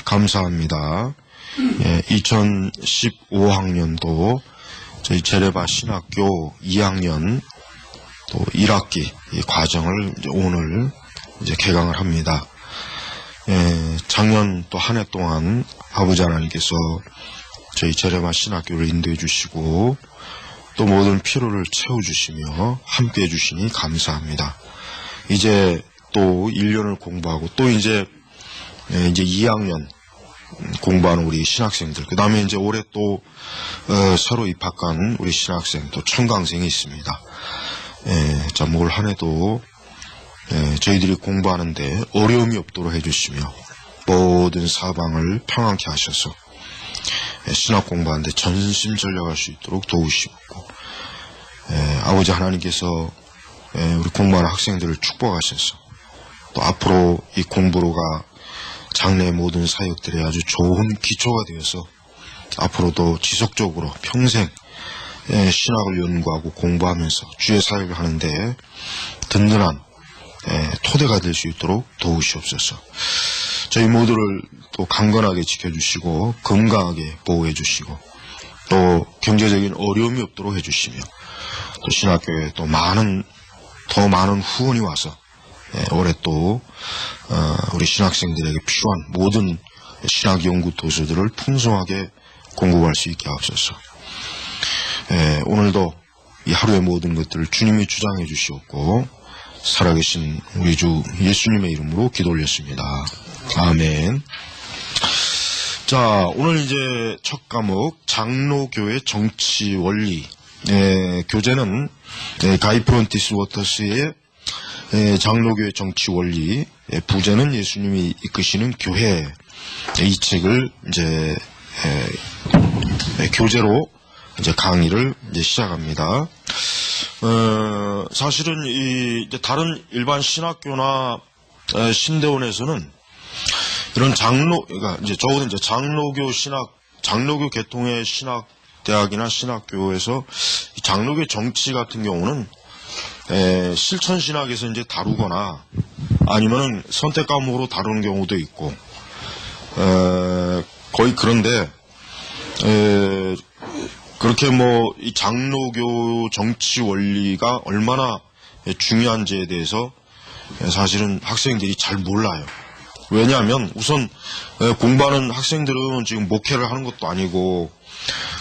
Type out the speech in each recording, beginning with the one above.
감사합니다. 2015학년도 저희 제레바 신학교 2학년 또 1학기 이 과정을 오늘 개강을 합니다. 작년 또 한 해 동안 아버지 하나님께서 저희 제레바 신학교를 인도해 주시고 또 모든 필요를 채워주시며 함께 해주시니 감사합니다. 이제 또 1년을 공부하고 또 이제 2학년 공부하는 우리 신학생들, 그 다음에 이제 올해 또 새로 입학한 우리 신학생, 또 청강생이 있습니다. 자, 올 한 해도 저희들이 공부하는데 어려움이 없도록 해주시며 모든 사방을 평안케 하셔서 신학 공부하는데 전심전력할 수 있도록 도우시고, 아버지 하나님께서 우리 공부하는 학생들을 축복하셔서 또 앞으로 이 공부로가 장래의 모든 사역들이 아주 좋은 기초가 되어서 앞으로도 지속적으로 평생 신학을 연구하고 공부하면서 주의 사역을 하는데 든든한 토대가 될 수 있도록 도우시옵소서. 저희 모두를 또 강건하게 지켜주시고 건강하게 보호해 주시고 또 경제적인 어려움이 없도록 해주시며 또 신학교에 또 더 많은 후원이 와서 올해 또 우리 신학생들에게 필요한 모든 신학 연구 도서들을 풍성하게 공부할 수 있게 하옵소서. 오늘도 이 하루의 모든 것들을 주님이 주장해 주시옵고 살아계신 우리 주 예수님의 이름으로 기도 올렸습니다. 아멘. 자, 오늘 이제 첫 과목 장로교의 정치 원리. 교재는 가이프론티스 워터스의 장로교의 정치 원리, 부제는 예수님이 이끄시는 교회. 이 책을 이제 교재로 이제 강의를 이제 시작합니다. 사실은 이제 다른 일반 신학교나 신대원에서는 이런 그러니까 이제 적어도 이제 장로교 계통의 신학대학이나 신학교에서 이 장로교 정치 같은 경우는 실천신학에서 이제 다루거나 아니면은 선택 과목으로 다루는 경우도 있고, 거의 그런데, 그렇게 이 장로교 정치 원리가 얼마나 중요한지에 대해서 사실은 학생들이 잘 몰라요. 왜냐하면 우선 공부하는 학생들은 지금 목회를 하는 것도 아니고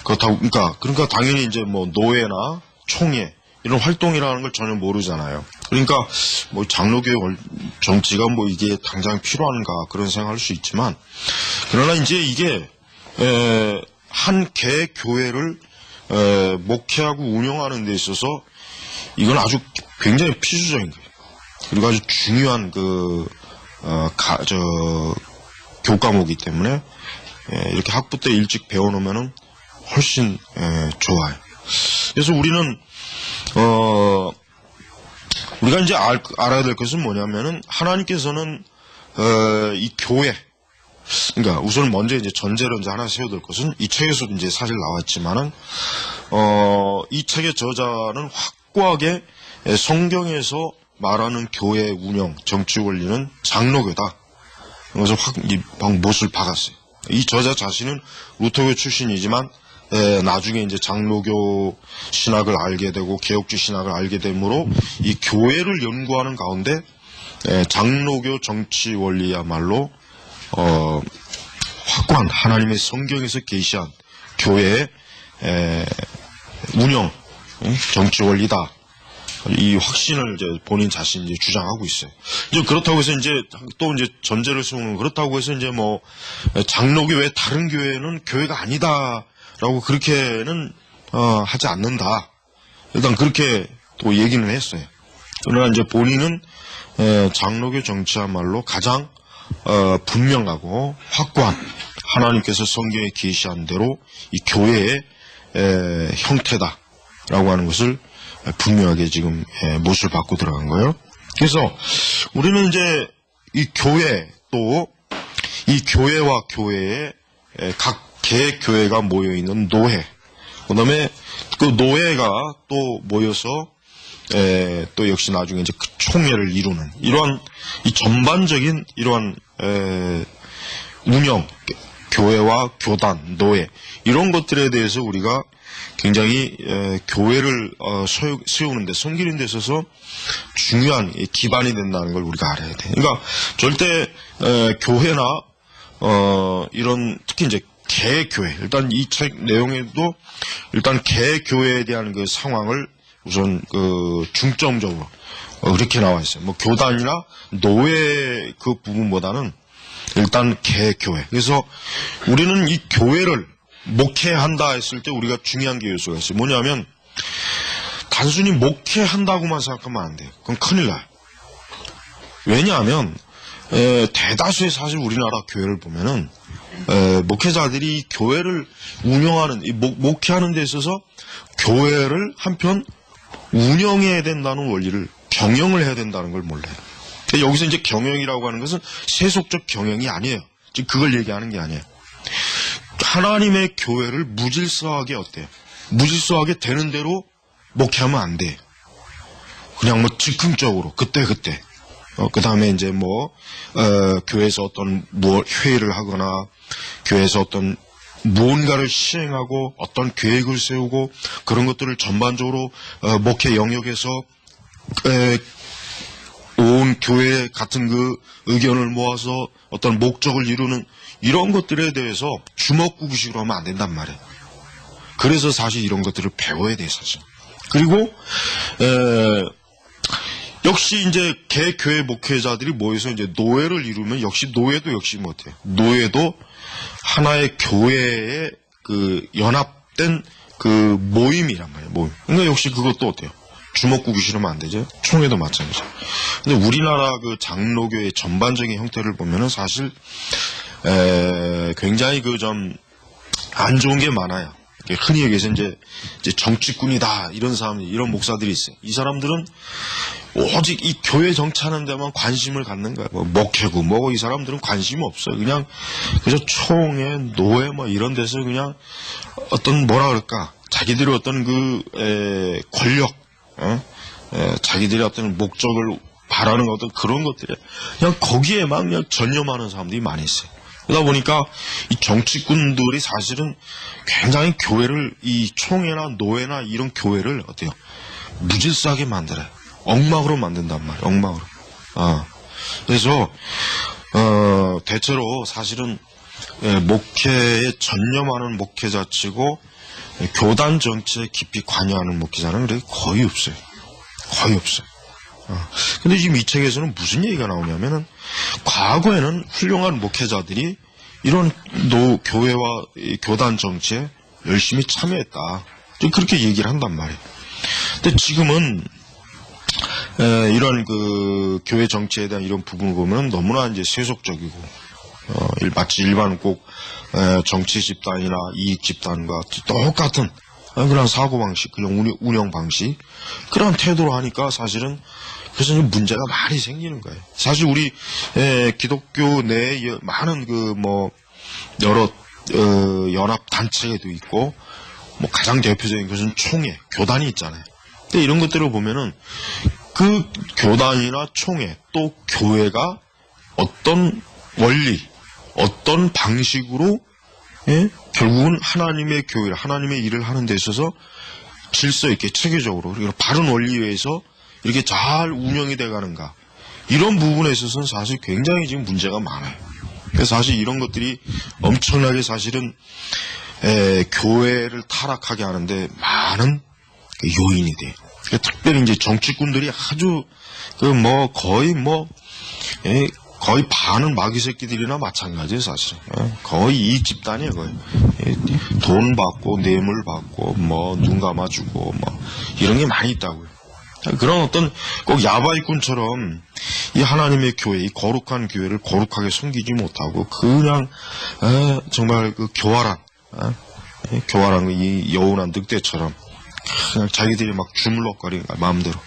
그렇다고, 그러니까 당연히 이제 노예나 총회, 이런 활동이라는 걸 전혀 모르잖아요. 그러니까 장로교의 정치가 이게 당장 필요한가 그런 생각할 수 있지만, 그러나 이제 이게 한 개 교회를 목회하고 운영하는 데 있어서 이건 아주 굉장히 필수적인 거예요. 그리고 아주 중요한 교과목이기 때문에 이렇게 학부 때 일찍 배워놓으면은 훨씬 좋아요. 그래서 우리는 우리가 이제 알아야 될 것은 뭐냐면은, 하나님께서는, 이 교회, 그러니까 우선 먼저 이제 전제로 이제 하나 세워둘 것은 이 책에서 이제 사실 나왔지만은, 이 책의 저자는 확고하게 성경에서 말하는 교회 운영, 정치 원리는 장로교다. 그래서 못을 박았어요. 이 저자 자신은 루터교 출신이지만, 나중에 이제 장로교 신학을 알게 되고 개혁주 신학을 알게 되므로 이 교회를 연구하는 가운데 장로교 정치 원리야말로 확고한 하나님의 성경에서 계시한 교회의 운영, 정치 원리다. 이 확신을 이제 본인 자신이 이제 주장하고 있어요. 이제 그렇다고 해서 이제 또 이제 전제를 세우는, 그렇다고 해서 이제 장로교 외 다른 교회는 교회가 아니다. 라고 그렇게는 하지 않는다. 일단 그렇게 또 얘기는 했어요. 그러나 이제 본인은 장로교 정치야말로 가장 분명하고 확고한 하나님께서 성경에 계시한 대로 이 교회의 형태다라고 하는 것을 분명하게 지금 못을 받고 들어간 거예요. 그래서 우리는 이제 이 교회, 또 이 교회와 교회의 각 개교회가 모여있는 노회, 그 다음에 그 노회가 또 모여서 또 역시 나중에 이제 그 총회를 이루는 이러한 이 전반적인 이러한 운영, 교회와 교단, 노예 이런 것들에 대해서 우리가 굉장히 교회를 세우는 데 섬기는 데 있어서 중요한 기반이 된다는 걸 우리가 알아야 돼. 그러니까 절대 교회나 이런 특히 이제 개교회 일단 이 책 내용에도 일단 개교회에 대한 그 상황을 우선 그 중점적으로 이렇게 나와 있어요. 뭐 교단이나 노예 그 부분보다는 일단 개교회. 그래서 우리는 이 교회를 목회한다 했을 때 우리가 중요한 게 요소가 있어요. 뭐냐면 단순히 목회한다고만 생각하면 안 돼요. 그건 큰일 나요. 왜냐하면 대다수의 사실 우리나라 교회를 보면은 목회자들이 교회를 운영하는 목회하는 데 있어서 교회를 한편 운영해야 된다는 원리를 경영을 해야 된다는 걸 몰라요. 여기서 이제 경영이라고 하는 것은 세속적 경영이 아니에요. 지금 그걸 얘기하는 게 아니에요. 하나님의 교회를 무질서하게 어때요? 무질서하게 되는 대로 목회하면 안 돼. 그냥 뭐 즉흥적으로 그때 그 다음에 이제 교회에서 어떤 회의를 하거나 교회에서 어떤 무언가를 시행하고 어떤 계획을 세우고 그런 것들을 전반적으로 목회 영역에서 온 교회 같은 그 의견을 모아서 어떤 목적을 이루는 이런 것들에 대해서 주먹구구식으로 하면 안 된단 말이에요. 그래서 사실 이런 것들을 배워야 돼, 사실. 그리고 역시 이제 개교회 목회자들이 모여서 이제 노예를 이루면 역시 노예도 역시 못해요. 노예도 하나의 교회의 그 연합된 그 모임이란 말이에요. 모임. 그러니까 역시 그것도 어때요? 주먹구구식으로 안 되죠. 총회도 마찬가지죠. 근데 우리나라 그 장로교의 전반적인 형태를 보면은 사실 굉장히 그 좀 안 좋은 게 많아요. 흔히 얘기해서 이제 정치꾼이다 이런 사람들, 이런 목사들이 있어요. 이 사람들은 오직 이 교회 정치하는 데만 관심을 갖는 거야. 목회고 이 사람들은 관심이 없어요. 그냥 그저 총회, 노회 이런 데서 그냥 어떤 뭐라 그럴까 자기들의 어떤 그 권력, 자기들의 어떤 목적을 바라는 어떤 그런 것들에 그냥 거기에만 그냥 전념하는 사람들이 많이 있어요. 그러다 보니까 이 정치꾼들이 사실은 굉장히 교회를 이 총회나 노회나 이런 교회를 어때요? 무질서하게 만들어요. 엉망으로 만든단 말이에요. 엉망으로. 그래서 대체로 사실은 목회에 전념하는 목회자치고 교단 정치에 깊이 관여하는 목회자는 거의 없어요. 거의 없어요. 근데 지금 이 책에서는 무슨 얘기가 나오냐면은 과거에는 훌륭한 목회자들이 이런 교회와 교단 정치에 열심히 참여했다. 그렇게 얘기를 한단 말이에요. 근데 지금은 이런 그 교회 정치에 대한 이런 부분을 보면 너무나 이제 세속적이고 마치 일반 꼭 정치 집단이나 이익 집단과 똑같은 그런 사고방식, 그런 운영 방식, 그런 태도로 하니까 사실은 그래서 문제가 많이 생기는 거예요. 사실 우리 기독교 내에 많은 여러 연합 단체도 있고 가장 대표적인 것은 총회, 교단이 있잖아요. 근데 이런 것들을 보면은 그 교단이나 총회 또 교회가 어떤 원리, 어떤 방식으로 결국은 하나님의 교회를, 하나님의 일을 하는 데 있어서 질서 있게 체계적으로 바른 원리에 의해서 이렇게 잘 운영이 돼 가는가. 이런 부분에 있어서는 사실 굉장히 지금 문제가 많아요. 그래서 사실 이런 것들이 엄청나게 사실은 교회를 타락하게 하는데 많은 요인이 돼요. 특별히 이제 정치꾼들이 아주 거의 반은 마귀 새끼들이나 마찬가지예요, 사실. 거의 이익 집단이에요, 거의. 돈 받고, 뇌물 받고, 눈 감아주고, 이런 게 많이 있다고요. 그런 어떤 꼭 야바이꾼처럼 이 하나님의 교회, 이 거룩한 교회를 거룩하게 섬기지 못하고, 그냥, 정말 그 교활한 이 여운한 늑대처럼, 그냥 자기들이 막 주물럭거리는 거야, 마음대로.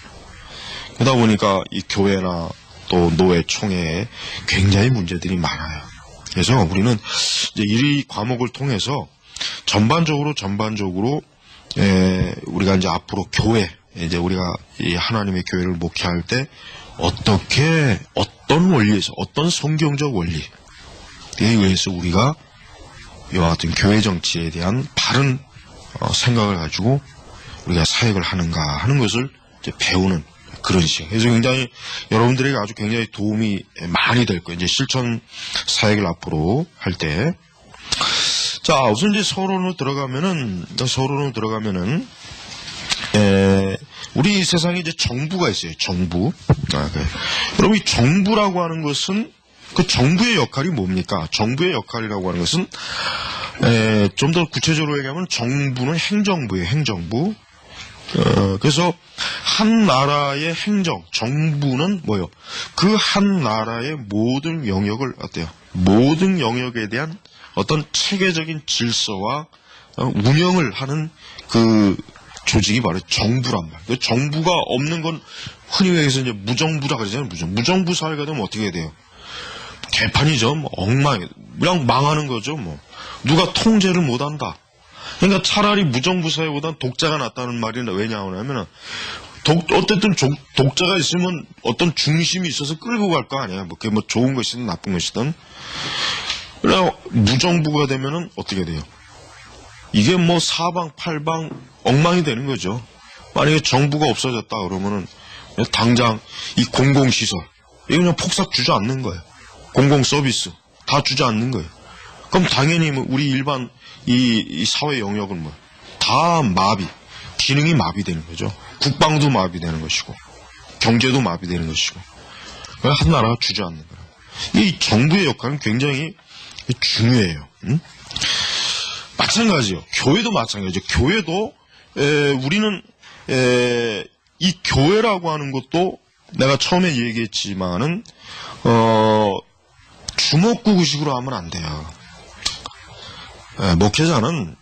그러다 보니까 이 교회나 또 노예, 총회에 굉장히 문제들이 많아요. 그래서 우리는 이제 이 과목을 통해서 전반적으로 우리가 이제 앞으로 교회, 이제 우리가 이 하나님의 교회를 목회할 때 어떤 원리에서, 어떤 성경적 원리에 의해서 우리가 이와 같은 교회 정치에 대한 바른 생각을 가지고 우리가 사역을 하는가 하는 것을 이제 배우는 그런 시간. 그래서 굉장히 여러분들에게 아주 굉장히 도움이 많이 될 거예요. 이제 실천 사역을 앞으로 할 때. 자, 우선 이제 서론으로 들어가면은, 우리 세상에 이제 정부가 있어요. 정부. 그럼 이 정부라고 하는 것은, 그 정부의 역할이 뭡니까? 정부의 역할이라고 하는 것은, 좀 더 구체적으로 얘기하면 정부는 행정부예요. 행정부. 그래서 한 나라의 행정, 정부는 뭐요? 그 한 나라의 모든 영역을 어때요? 모든 영역에 대한 어떤 체계적인 질서와 운영을 하는 그 조직이 바로 정부란 말이에요. 그 정부가 없는 건 흔히 얘기해서 이제 무정부라 그러잖아요. 무정부 사회가 되면 어떻게 돼요? 개판이죠. 뭐 엉망이 그냥 망하는 거죠. 뭐 누가 통제를 못한다. 그러니까 차라리 무정부 사회보단 독자가 낫다는 말이 왜 나오냐면은 어쨌든 독자가 있으면 어떤 중심이 있어서 끌고 갈 거 아니야. 뭐 그게 뭐 좋은 것이든 나쁜 것이든. 그래 무정부가 되면은 어떻게 돼요? 이게 뭐 사방팔방 엉망이 되는 거죠. 만약에 정부가 없어졌다 그러면은 당장 이 공공시설 이거 그냥 폭삭 주저앉는 거예요. 공공 서비스 다 주저앉는 거예요. 그럼 당연히 뭐 우리 일반 이 사회 영역은 뭐 다 마비, 기능이 마비되는 거죠. 국방도 마비되는 것이고 경제도 마비되는 것이고 한 나라가 주저앉는 거예요. 이 정부의 역할은 굉장히 중요해요. 마찬가지요. 교회도 마찬가지죠. 교회도 우리는 이 교회라고 하는 것도 내가 처음에 얘기했지만은 주먹구구식으로 하면 안 돼요. 목회자는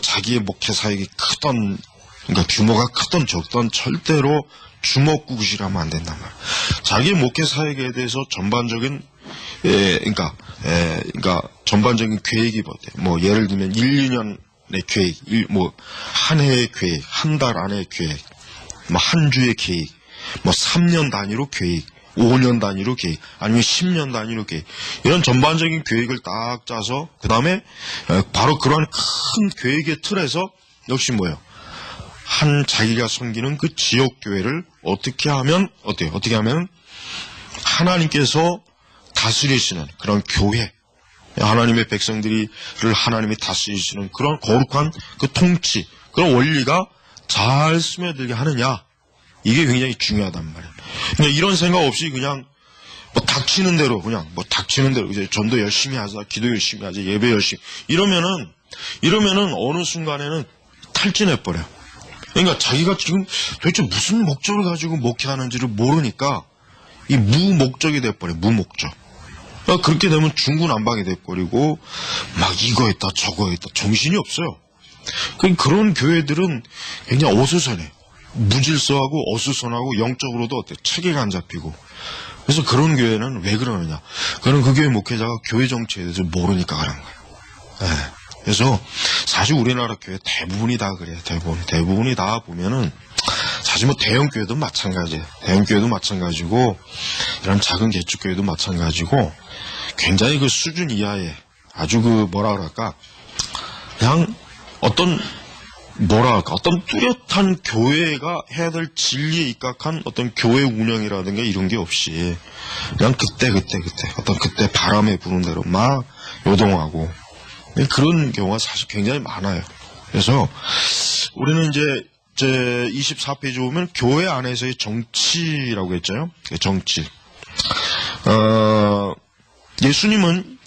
자기의 목회 사역이 크던, 그러니까 규모가 크던 적던 절대로 주먹구구식으로 하면 안 된단 말이에요. 자기의 목회 사역에 대해서 전반적인, 전반적인 계획이 뭐, 예를 들면 1, 2년의 계획, 한 해의 계획, 한 달 안의 계획, 한 주의 계획, 3년 단위로 계획, 5년 단위로 계획, 아니면 10년 단위로 계획, 이런 전반적인 계획을 딱 짜서, 그 다음에, 바로 그러한 큰 계획의 틀에서, 역시 뭐예요? 자기가 섬기는 그 지역교회를 어떻게 하면, 어때요? 어떻게 하면, 하나님께서 다스리시는 그런 교회, 하나님의 백성들을 하나님이 다스리시는 그런 거룩한 그 통치, 그런 원리가 잘 스며들게 하느냐, 이게 굉장히 중요하단 말이에요. 그냥 이런 생각 없이 그냥 닥치는 대로 이제 전도 열심히 하자, 기도 열심히 하자, 예배 열심히 이러면은 어느 순간에는 탈진해 버려요. 그러니까 자기가 지금 도대체 무슨 목적을 가지고 목회하는지를 모르니까 이 무목적이 돼 버려요. 무목적. 그러니까 그렇게 되면 중구난방이 돼 버리고 막 이거 했다 저거 했다 정신이 없어요. 그런 교회들은 굉장히 어수선해. 무질서하고 어수선하고 영적으로도 어때? 체계가 안 잡히고. 그래서 그런 교회는 왜 그러느냐? 그는 그 교회 목회자가 교회 정치에 대해서 모르니까 그런 거예요. 네. 그래서 사실 우리나라 교회 대부분이 다 그래요. 대부분이 다 보면은 사실 뭐 대형 교회도 마찬가지예요. 대형 교회도 마찬가지고 이런 작은 개척교회도 마찬가지고 굉장히 그 수준 이하의 아주 그냥 어떤 뚜렷한 교회가 해야 될 진리에 입각한 어떤 교회 운영이라든가 이런 게 없이 그냥 그때 바람에 부는 대로 막 요동하고 그런 경우가 사실 굉장히 많아요. 그래서 우리는 이제 제 24페이지 보면 교회 안에서의 정치라고 했잖아요. 정치. 예수님은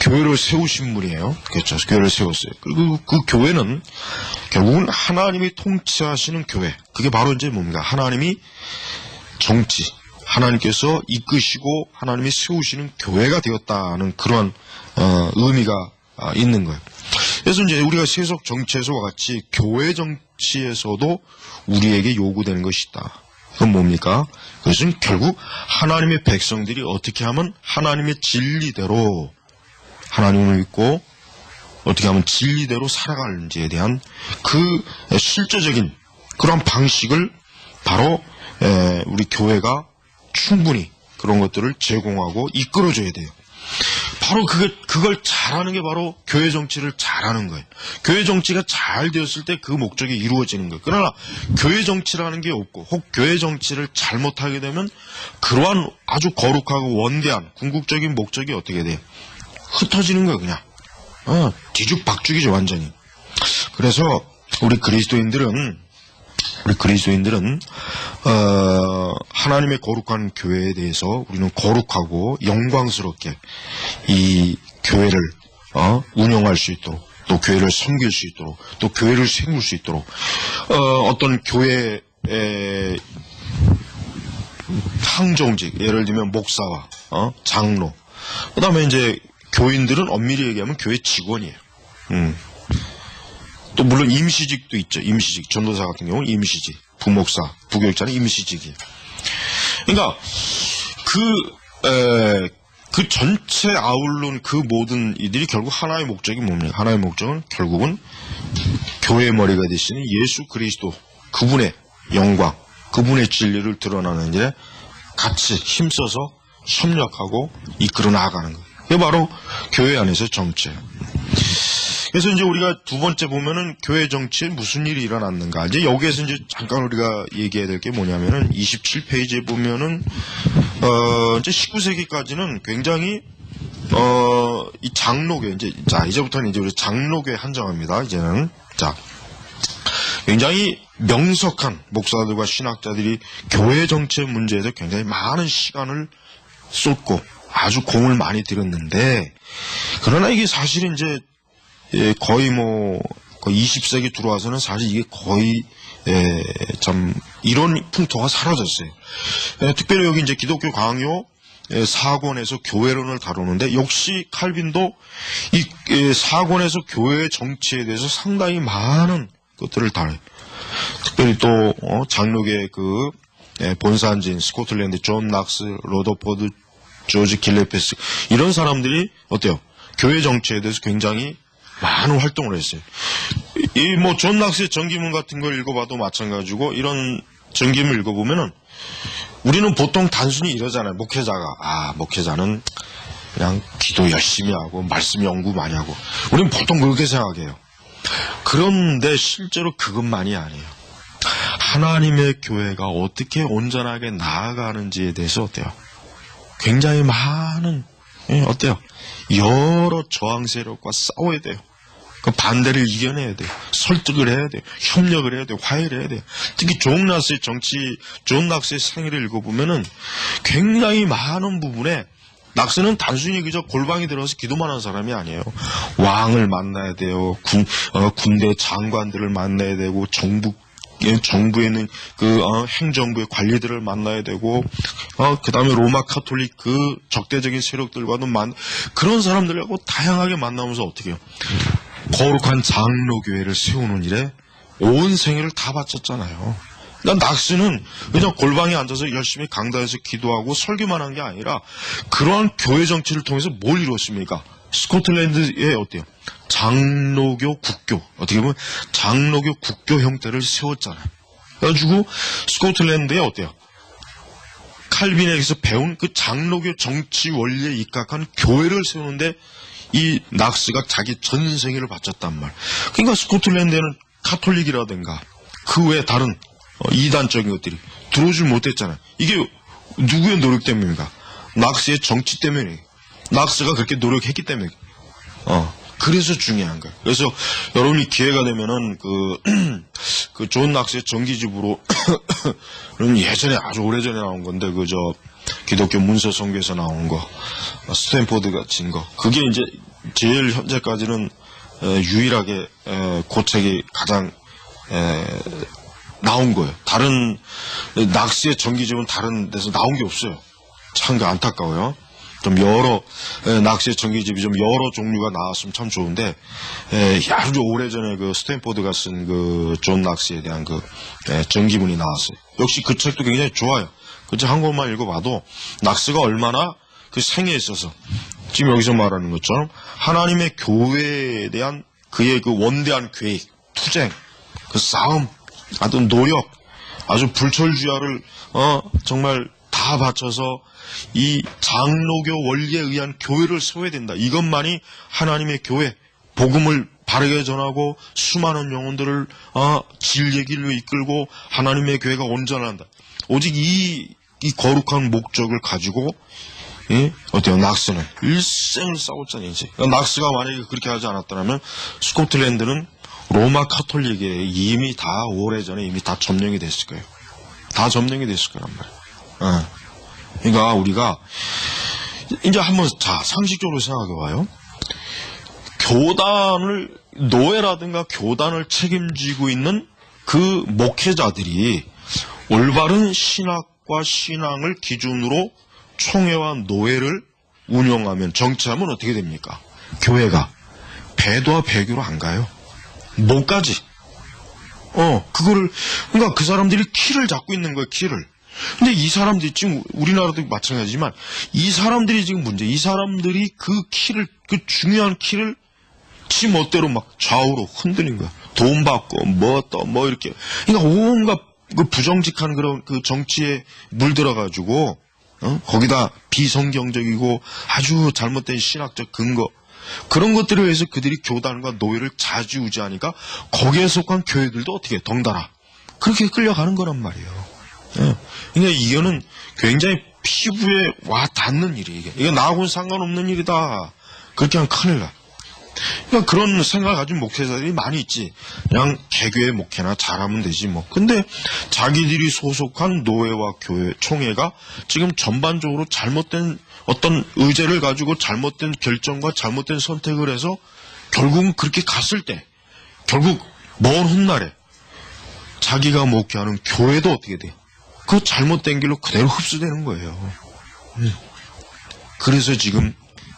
교회를 세우신 분이에요. 그렇죠. 교회를 세웠어요. 그리고 그 교회는 결국은 하나님이 통치하시는 교회. 그게 바로 이제 뭡니까? 하나님이 정치, 하나님께서 이끄시고 하나님이 세우시는 교회가 되었다는 그러한 의미가 있는 거예요. 그래서 이제 우리가 세속 정치에서와 같이 교회 정치에서도 우리에게 요구되는 것이 있다. 그건 뭡니까? 그것은 결국 하나님의 백성들이 어떻게 하면 하나님의 진리대로 하나님을 믿고 어떻게 하면 진리대로 살아가는지에 대한 그 실제적인 그런 방식을 바로 우리 교회가 충분히 그런 것들을 제공하고 이끌어줘야 돼요. 바로 그걸 잘하는 게 바로 교회 정치를 잘하는 거예요. 교회 정치가 잘 되었을 때 그 목적이 이루어지는 거예요. 그러나 교회 정치라는 게 없고 혹 교회 정치를 잘못하게 되면 그러한 아주 거룩하고 원대한 궁극적인 목적이 어떻게 돼요? 흩어지는 거예요, 그냥. 뒤죽박죽이죠, 완전히. 그래서 우리 그리스도인들은 하나님의 거룩한 교회에 대해서 우리는 거룩하고 영광스럽게 이 교회를 운영할 수 있도록, 또 교회를 섬길 수 있도록, 또 교회를 세울 수 있도록 어떤 교회의 항정직, 예를 들면 목사와 장로, 그 다음에 이제 교인들은 엄밀히 얘기하면 교회 직원이에요. 또 물론 임시직도 있죠. 임시직. 전도사 같은 경우는 임시직. 부목사, 부교육자는 임시직이에요. 그러니까 그 전체 아울른 그 모든 이들이 결국 하나의 목적이 뭡니까? 하나의 목적은 결국은 교회의 머리가 되시는 예수 그리스도, 그분의 영광, 그분의 진리를 드러나는 일에 같이 힘써서 협력하고 이끌어 나아가는 거예요. 그게 바로 교회 안에서 정치예요. 그래서 이제 우리가 두 번째 보면은 교회 정치에 무슨 일이 일어났는가. 이제 여기에서 이제 잠깐 우리가 얘기해야 될 게 뭐냐면은 27페이지에 보면은 이제 19세기까지는 굉장히 이 장로교 이제부터는 이제 우리 장로교에 한정합니다. 이제는 굉장히 명석한 목사들과 신학자들이 교회 정치의 문제에서 굉장히 많은 시간을 쏟고 아주 공을 많이 들였는데, 그러나 이게 사실은 이제 거의 20세기 들어와서는 사실 이게 거의 참 이런 풍토가 사라졌어요. 특별히 여기 이제 기독교 강요 4권에서 교회론을 다루는데, 역시 칼빈도 이 4권에서 교회 정치에 대해서 상당히 많은 것들을 다뤄요. 특별히 또 장로계 그 본산진 스코틀랜드 존 낙스, 로더포드, 조지 길레페스, 이런 사람들이 어때요? 교회 정치에 대해서 굉장히 많은 활동을 했어요. 이 존 낙스의 전기문 같은 걸 읽어봐도 마찬가지고, 이런 전기문 읽어보면은 우리는 보통 단순히 이러잖아요. 목회자는 그냥 기도 열심히 하고 말씀 연구 많이 하고, 우리는 보통 그렇게 생각해요. 그런데 실제로 그것만이 아니에요. 하나님의 교회가 어떻게 온전하게 나아가는지에 대해서 어때요? 굉장히 많은 여러 저항 세력과 싸워야 돼요. 그 반대를 이겨내야 돼요. 설득을 해야 돼요. 협력을 해야 돼요. 화해를 해야 돼요. 특히 존 낙스의 생애를 읽어보면은 굉장히 많은 부분에 낙스는 단순히 그저 골방에 들어서 기도만 하는 사람이 아니에요. 왕을 만나야 돼요. 군대 장관들을 만나야 되고, 정부에 있는 행정부의 관리들을 만나야 되고, 그 다음에 로마 카톨릭 그 적대적인 세력들과도 그런 사람들하고 다양하게 만나면서 어떻게 해요? 거룩한 장로교회를 세우는 일에 온 생애를 다 바쳤잖아요. 그러니까 낙스는 그냥 골방에 앉아서 열심히 강단에서 기도하고 설교만 한 게 아니라 그러한 교회 정치를 통해서 뭘 이뤘습니까? 스코틀랜드에 어때요? 장로교 국교, 어떻게 보면 장로교 국교 형태를 세웠잖아요. 그래가지고 스코틀랜드에 어때요? 칼빈에게서 배운 그 장로교 정치 원리에 입각한 교회를 세우는데 이 낙스가 자기 전생애를 바쳤단 말. 그러니까 스코틀랜드에는 카톨릭이라든가 그 외에 다른 이단적인 것들이 들어오질 못했잖아요. 이게 누구의 노력 때문입니까? 낙스의 정치 때문에. 낙스가 그렇게 노력했기 때문에. 그래서 중요한 거예요. 그래서 여러분이 기회가 되면은 그 존 낙스의 정기집으로 예전에 아주 오래전에 나온 건데, 기독교 문서 성교에서 나온 거, 스탠포드가 진 거, 그게 이제 제일 현재까지는 유일하게 그 책이 가장 나온 거예요. 다른 낙스의 정기집은 다른 데서 나온 게 없어요. 참 안타까워요. 좀 낙스의 정기집이 좀 여러 종류가 나왔으면 참 좋은데, 아주 오래전에 그 스탠포드가 쓴 그 존 낙스에 대한 정기문이 나왔어요. 역시 그 책도 굉장히 좋아요. 그 책 한 권만 읽어봐도 낙스가 얼마나 그 생애에 있어서 지금 여기서 말하는 것처럼 하나님의 교회에 대한 그의 그 원대한 계획, 투쟁, 그 싸움, 아주 노력, 아주 불철주야를 정말 다 바쳐서 이 장로교 원리에 의한 교회를 세워야 된다. 이것만이 하나님의 교회, 복음을 바르게 전하고 수많은 영혼들을 진리의 길로 이끌고 하나님의 교회가 온전한다. 오직 이 거룩한 목적을 가지고 어때요? 낙스는 일생을 싸웠잖아요. 이제 낙스가 만약에 그렇게 하지 않았더라면 스코틀랜드는 로마 카톨릭에 이미 다 오래전에 이미 다 점령이 됐을 거예요. 다 점령이 됐을 거란 말이에요. 그러니까 우리가 이제 한번 상식적으로 생각해 봐요. 교단을 노예라든가 교단을 책임지고 있는 그 목회자들이 올바른 신학과 신앙을 기준으로 총회와 노예를 운영하면 정치하면 어떻게 됩니까? 교회가 배도와 배교로 안 가요. 못 가지. 그러니까 그 사람들이 키를 잡고 있는 거예요, 키를. 근데 이 사람들이 지금 우리나라도 마찬가지지만 이 사람들이 지금 문제, 이 사람들이 그 중요한 키를 지 멋대로 막 좌우로 흔드는 거야. 돈 받고 뭐 이렇게. 그러니까 온갖 그 부정직한 그런 그 정치에 물들어가지고 거기다 비성경적이고 아주 잘못된 신학적 근거 그런 것들에 의해서 그들이 교단과 노예를 좌지우지하니까 거기에 속한 교회들도 어떻게 덩달아 그렇게 끌려가는 거란 말이에요. 그러니까 이거는 굉장히 피부에 와 닿는 일이에요. 이게 나하고는 상관없는 일이다. 그렇게 하면 큰일 나. 그러니까 그런 생각을 가진 목회자들이 많이 있지. 그냥 개교의 목회나 잘하면 되지 뭐. 근데 자기들이 소속한 노예와 교회, 총회가 지금 전반적으로 잘못된 어떤 의제를 가지고 잘못된 결정과 잘못된 선택을 해서 결국은 그렇게 갔을 때 결국 먼 훗날에 자기가 목회하는 교회도 어떻게 돼? 그 잘못된 길로 그대로 흡수되는 거예요. 그래서 지금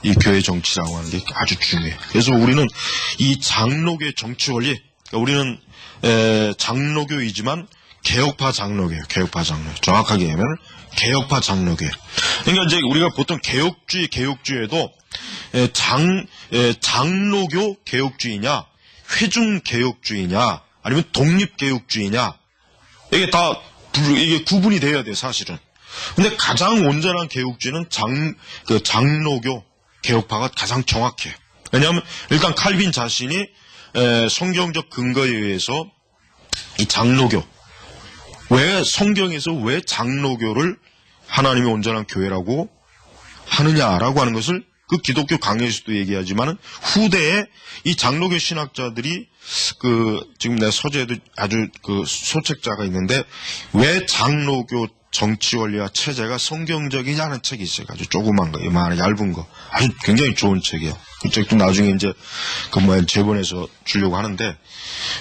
이 교회 정치라고 하는 게 아주 중요해요. 그래서 우리는 이 장로교의 정치 원리, 그러니까 우리는 장로교이지만 개혁파 장로교예요. 개혁파 장로. 정확하게 하면 개혁파 장로교예요. 그러니까 이제 우리가 보통 개혁주의에도 장로교 개혁주의냐, 회중 개혁주의냐, 아니면 독립 개혁주의냐, 이게 구분이 돼야 돼요, 사실은. 근데 가장 온전한 개혁주의는 장로교 개혁파가 가장 정확해요. 왜냐하면 일단 칼빈 자신이 성경적 근거에 의해서 이 장로교, 성경에서 왜 장로교를 하나님의 온전한 교회라고 하느냐라고 하는 것을 그 기독교 강해에서도 얘기하지만은 후대에 이 장로교 신학자들이 지금 내 서재에도 아주 소책자가 있는데 왜 장로교 정치 원리와 체제가 성경적이냐는 책이 있어요. 아주 조그만 거, 이만한 얇은 거. 아주 굉장히 좋은 책이에요. 그 책도 나중에 이제 재본해서 주려고 하는데,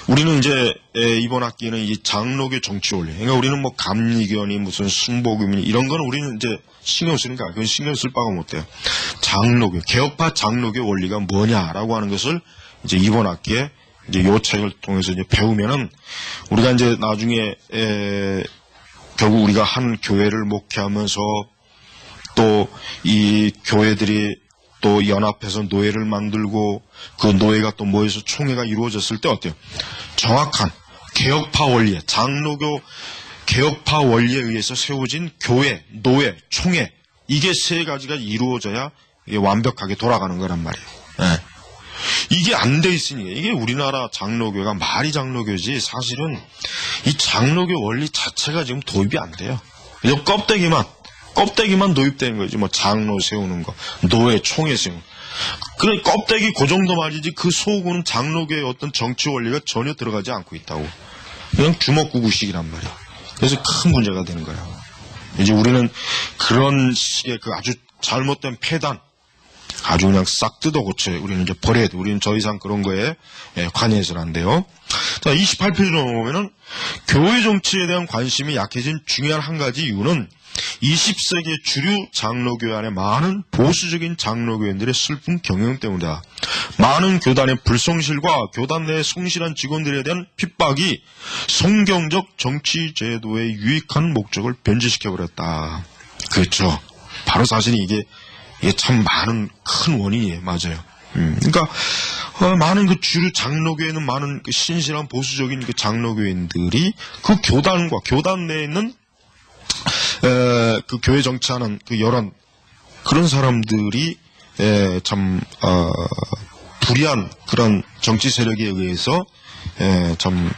우리는 이제 이번 학기는 이 장로교 정치 원리. 그러니까 우리는 뭐 감리교니 무슨 순복음이니 이런 거는 우리는 이제 신경 쓰니까 그건 신경 쓸 바가 못 돼요. 장로교, 개혁파 장로교 원리가 뭐냐라고 하는 것을 이제 이번 학기에 이제 요 책을 통해서 이제 배우면은 우리가 이제 나중에 결국 우리가 한 교회를 목회하면서 또 이 교회들이 또 연합해서 노예를 만들고 그 노예가 또 모여서 총회가 이루어졌을 때 어때요? 정확한 개혁파 원리에, 장로교 개혁파 원리에 의해서 세워진 교회, 노예, 총회, 이게 세 가지가 이루어져야 이게 완벽하게 돌아가는 거란 말이에요. 이게 안 돼 있으니까, 이게 우리나라 장로교가 말이 장로교지 사실은 이 장로교 원리 자체가 지금 도입이 안 돼요. 그냥 껍데기만 도입되는 거지. 뭐 장로 세우는 거, 노예, 총회 세우는 거. 그래, 껍데기 그 정도 말이지 그 속은 장로교의 어떤 정치 원리가 전혀 들어가지 않고 있다고. 그냥 주먹구구식이란 말이야. 그래서 큰 문제가 되는 거야. 이제 우리는 그런 식의 아주 잘못된 폐단, 아주 그냥 싹 뜯어 고쳐 우리는 이제 버려야 돼. 우리는 더 이상 그런 거에 관여해서는 안 돼요. 자, 28페이지로 보면은 교회 정치에 대한 관심이 약해진 중요한 한 가지 이유는 20세기 주류 장로교회 안에 많은 보수적인 장로교인들의 슬픈 경영 때문이다. 많은 교단의 불성실과 교단 내 성실한 직원들에 대한 핍박이 성경적 정치 제도의 유익한 목적을 변질시켜버렸다. 그렇죠. 바로 사실은 이게 이게 참 많은 큰 원인이에요. 맞아요. 그러니까 많은 그 주류 장로교회는 많은 그 신실한 보수적인 그 장로교인들이 그 교단과 교단 내에 있는 그 교회 정치하는 그 여러 그런 사람들이 참 불의한 그런 정치 세력에 의해서 참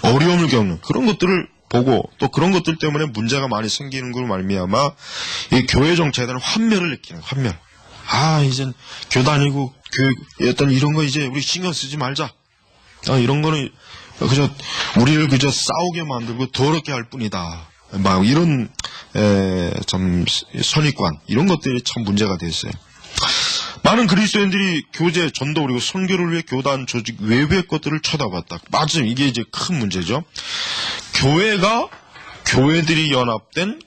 어려움을 겪는 그런 것들을 보고 또 그런 것들 때문에 문제가 많이 생기는 걸 말미암아 이 교회 정치에 대한 환멸을 느끼는 환멸. 이젠 교단이고 어떤 이런 거 이제 우리 신경 쓰지 말자. 이런 거는 그저 우리를 그저 싸우게 만들고 더럽게 할 뿐이다. 막 이런 참 선입관 이런 것들이 참 문제가 됐어요. 많은 그리스도인들이 교제, 전도 그리고 선교를 위해 교단 조직 외부의 것들을 쳐다봤다. 맞아요. 이게 이제 큰 문제죠. 교회들이 연합된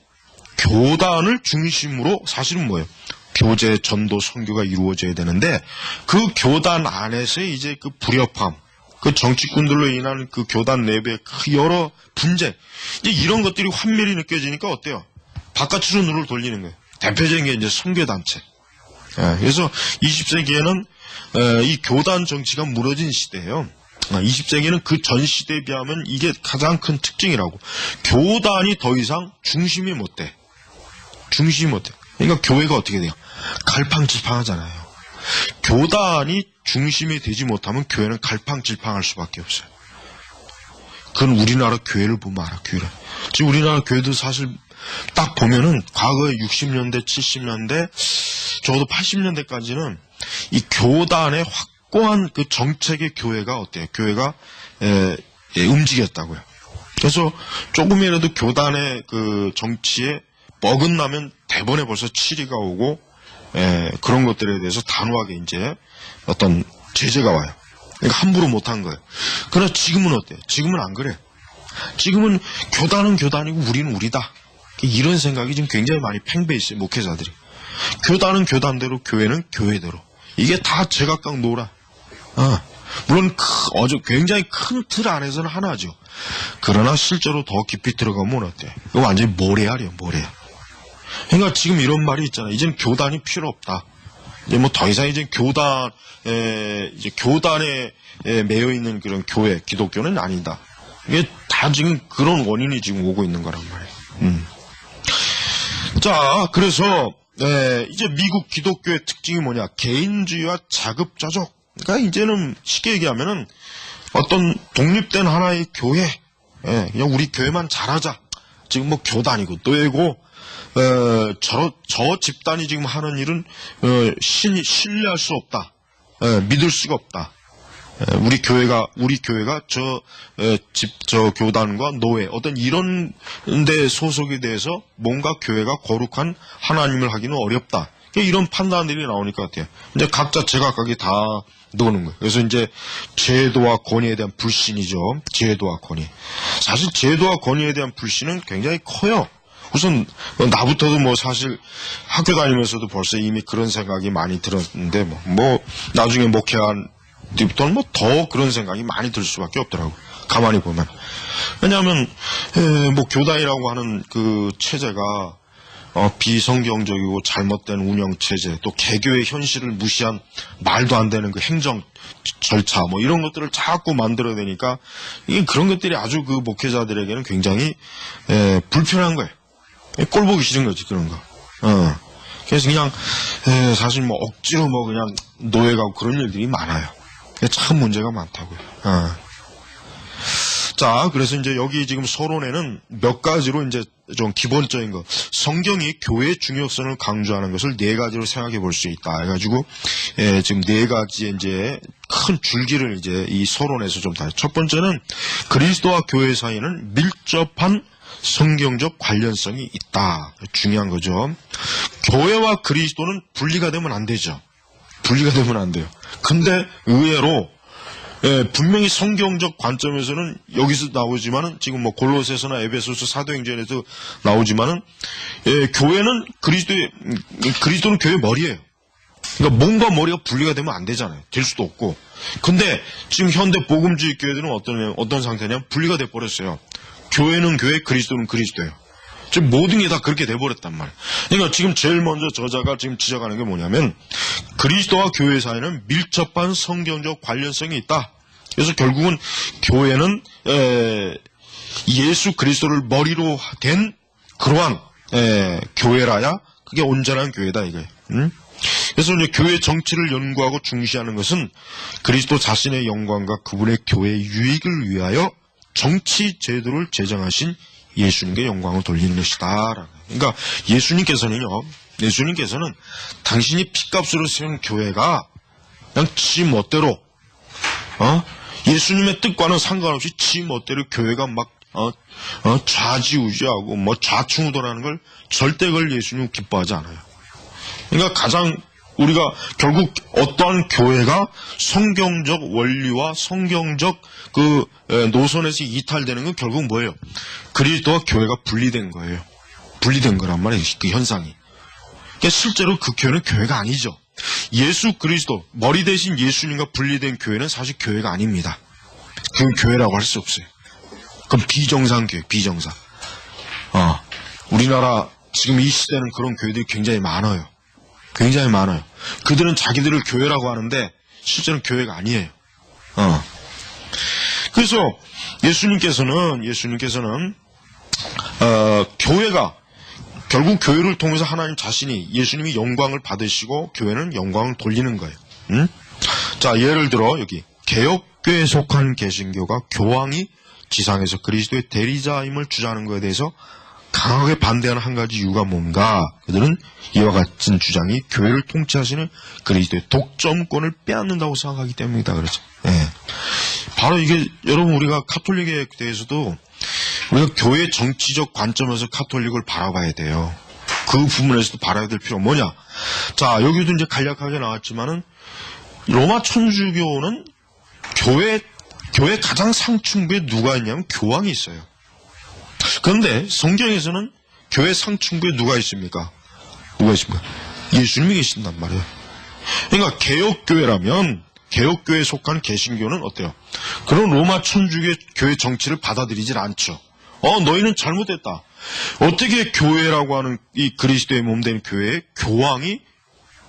교단을 중심으로 사실은 뭐예요? 교제, 전도, 선교가 이루어져야 되는데 그 교단 안에서의 이제 그 불협화, 그 정치꾼들로 인한 그 교단 내부의 그 여러 분쟁, 이제 이런 것들이 환멸이 느껴지니까 어때요? 바깥으로 눈을 돌리는 거예요. 대표적인 게 이제 선교단체. 그래서 20세기에는 이 교단 정치가 무너진 시대예요. 20세기는 그 전 시대에 비하면 이게 가장 큰 특징이라고. 교단이 더 이상 중심이 못 돼. 그러니까 교회가 어떻게 돼요? 갈팡질팡하잖아요. 교단이 중심이 되지 못하면 교회는 갈팡질팡할 수밖에 없어요. 그건 우리나라 교회를 보면 알아, 교회를. 지금 우리나라 교회도 사실 딱 보면은 과거에 60년대, 70년대, 적어도 80년대까지는 이 교단의 확고한 그 정책의 교회가 어때요? 교회가 움직였다고요. 그래서 조금이라도 교단의 그 정치에 어긋나면 대번에 벌써 치리가 오고 그런 것들에 대해서 단호하게 이제 어떤 제재가 와요. 그러니까 함부로 못한 거예요. 그러나 지금은 어때요? 지금은 안 그래. 지금은 교단은 교단이고 우리는 우리다. 이런 생각이 지금 굉장히 많이 팽배해 있어요. 목회자들이. 교단은 교단대로, 교회는 교회대로. 이게 다 제각각 놀아. 물론 굉장히 큰 틀 안에서는 하나죠. 그러나 실제로 더 깊이 들어가면 어때요? 이거 완전히 모래알이에요, 모래. 그러니까 지금 이런 말이 있잖아요. 이젠 교단이 필요 없다. 이제 뭐 더 이상 이제 교단에 매여 있는 그런 교회, 기독교는 아니다. 이게 다 지금 그런 원인이 지금 오고 있는 거란 말이에요. 자, 그래서 이제 미국 기독교의 특징이 뭐냐? 개인주의와 자급자족. 그러니까 이제는 쉽게 얘기하면은 어떤 독립된 하나의 교회, 그냥 우리 교회만 잘하자. 지금 뭐 교단이고 또이고 저 집단이 지금 하는 일은 신뢰할 수 없다. 믿을 수가 없다. 우리 교회가 저 교단과 노예 어떤 이런 데 소속이 돼서 뭔가 교회가 거룩한 하나님을 하기는 어렵다. 이런 판단들이 나오니까 어때요? 이제 각자 제각각이 다 노는 거예요. 그래서 이제 제도와 권위에 대한 불신이죠. 제도와 권위. 사실 제도와 권위에 대한 불신은 굉장히 커요. 우선 나부터도 뭐 사실 학교 다니면서도 벌써 이미 그런 생각이 많이 들었는데 뭐 나중에 목회한 뒤부터는 뭐 더 그런 생각이 많이 들 수밖에 없더라고요. 가만히 보면. 왜냐하면 뭐 교단이라고 하는 그 체제가 비성경적이고 잘못된 운영 체제, 또 개교의 현실을 무시한 말도 안 되는 그 행정 절차, 뭐 이런 것들을 자꾸 만들어내니까 이게 그런 것들이 아주 그 목회자들에게는 굉장히 불편한 거예요. 꼴 보기 싫은 거지 그런 거. 그래서 그냥 사실 뭐 억지로 뭐 그냥 노예가고 그런 일들이 많아요. 참 문제가 많다고요. 자, 그래서 이제 여기 지금 서론에는 몇 가지로 이제 좀 기본적인 거, 성경이 교회의 중요성을 강조하는 것을 네 가지로 생각해 볼 수 있다. 해가지고, 지금 네 가지의 이제 큰 줄기를 이제 이 서론에서 좀 다. 첫 번째는 그리스도와 교회 사이에는 밀접한 성경적 관련성이 있다. 중요한 거죠. 교회와 그리스도는 분리가 되면 안 되죠. 분리가 되면 안 돼요. 근데 의외로 분명히 성경적 관점에서는 여기서 나오지만은 지금 뭐 골로새서나 에베소서 사도행전에서 나오지만은 교회는 그리스도는 교회 머리예요. 그러니까 몸과 머리가 분리가 되면 안 되잖아요. 될 수도 없고. 근데 지금 현대 복음주의 교회들은 어떤 상태냐면 분리가 돼 버렸어요. 교회는 교회, 그리스도는 그리스도예요. 지금 모든 게 다 그렇게 돼버렸단 말이에요. 그러니까 지금 제일 먼저 저자가 지금 지적하는 게 뭐냐면 그리스도와 교회 사이에는 밀접한 성경적 관련성이 있다. 그래서 결국은 교회는 예수 그리스도를 머리로 된 그러한 교회라야 그게 온전한 교회다 이거예요. 그래서 이제 교회 정치를 연구하고 중시하는 것은 그리스도 자신의 영광과 그분의 교회의 유익을 위하여 정치 제도를 제정하신 예수님께 영광을 돌리는 것이다. 그러니까 예수님께서는 당신이 피값으로 세운 교회가 그냥 지 멋대로 예수님의 뜻과는 상관없이 지 멋대로 교회가 막 좌지우지하고 뭐 좌충우돌하는 걸 절대 그걸 예수님은 기뻐하지 않아요. 그러니까 가장 우리가 결국 어떠한 교회가 성경적 원리와 성경적 그 노선에서 이탈되는 건 결국 뭐예요? 그리스도와 교회가 분리된 거예요. 분리된 거란 말이에요. 그 현상이. 그러니까 실제로 그 교회는 교회가 아니죠. 예수 그리스도 머리 대신 예수님과 분리된 교회는 사실 교회가 아닙니다. 그건 교회라고 할 수 없어요. 그럼 비정상 교회, 비정상. 우리나라 지금 이 시대는 그런 교회들이 굉장히 많아요. 굉장히 많아요. 그들은 자기들을 교회라고 하는데 실제는 교회가 아니에요. 그래서 예수님께서는 교회가 결국 교회를 통해서 하나님 자신이 예수님이 영광을 받으시고 교회는 영광을 돌리는 거예요. 자, 예를 들어 여기 개혁교회에 속한 개신교가 교황이 지상에서 그리스도의 대리자임을 주장하는 것에 대해서 강하게 반대하는 한 가지 이유가 뭔가? 그들은 이와 같은 주장이 교회를 통치하시는 그리스도의 독점권을 빼앗는다고 생각하기 때문이다. 그렇죠. 예. 바로 이게 여러분 우리가 카톨릭에 대해서도 우리가 교회 정치적 관점에서 카톨릭을 바라봐야 돼요. 그 부분에서도 바라야 될 필요가 뭐냐? 자, 여기도 이제 간략하게 나왔지만은 로마 천주교는 교회 가장 상층부에 누가 있냐면 교황이 있어요. 그런데 성경에서는 교회 상층부에 누가 있습니까? 누가 있습니까? 예수님이 계신단 말이에요. 그러니까 개혁교회라면 개혁교회에 속한 개신교는 어때요? 그런 로마 천주교 교회 정치를 받아들이질 않죠. 너희는 잘못했다. 어떻게 교회라고 하는 이 그리스도의 몸된 교회에 교황이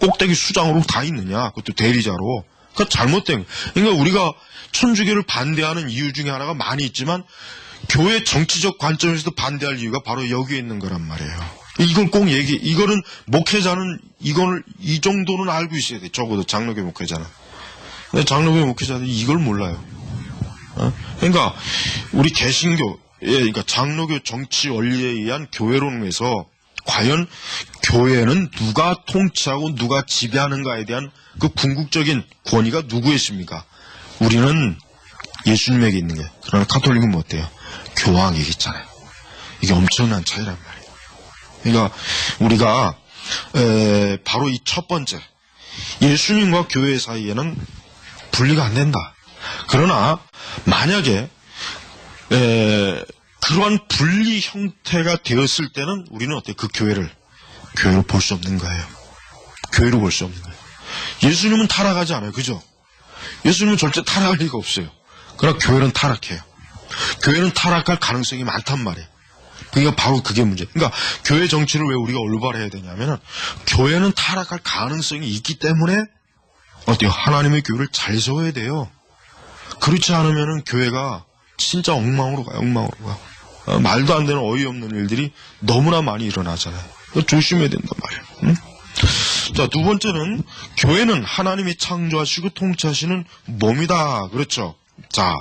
꼭대기 수장으로 다 있느냐? 그것도 대리자로. 그러니까 잘못된. 그러니까 우리가 천주교를 반대하는 이유 중에 하나가 많이 있지만 교회 정치적 관점에서도 반대할 이유가 바로 여기에 있는 거란 말이에요. 이걸 꼭 이거는 목회자는 이 정도는 알고 있어야 돼. 적어도 장로교 목회자는. 근데 장로교 목회자들이 이걸 몰라요. 그러니까 우리 개신교, 그러니까 장로교 정치 원리에 의한 교회론에서 과연 교회는 누가 통치하고 누가 지배하는가에 대한 그 궁극적인 권위가 누구에 있습니까? 우리는 예수님에게 있는 게. 그러나 카톨릭은 뭐 어때요? 교황에게 있잖아요. 이게 엄청난 차이란 말이에요. 그러니까 우리가 바로 이 첫 번째 예수님과 교회 사이에는 분리가 안 된다. 그러나 만약에 그러한 분리 형태가 되었을 때는 우리는 어때요? 그 교회로 볼 수 없는 거예요. 교회로 볼 수 없는 거예요. 예수님은 타락하지 않아요. 그죠? 예수님은 절대 타락할 리가 없어요. 그러나 교회는 타락해요. 교회는 타락할 가능성이 많단 말이에요. 그러니까 바로 그게 문제. 그러니까 교회 정치를 왜 우리가 올바르게 해야 되냐면은 교회는 타락할 가능성이 있기 때문에 어때요? 하나님의 교회를 잘 세워야 돼요. 그렇지 않으면은 교회가 진짜 엉망으로 가요. 엉망으로 가. 말도 안 되는 어이없는 일들이 너무나 많이 일어나잖아요. 조심해야 된단 말이에요. 응? 자, 두 번째는 교회는 하나님이 창조하시고 통치하시는 몸이다. 그렇죠? 자,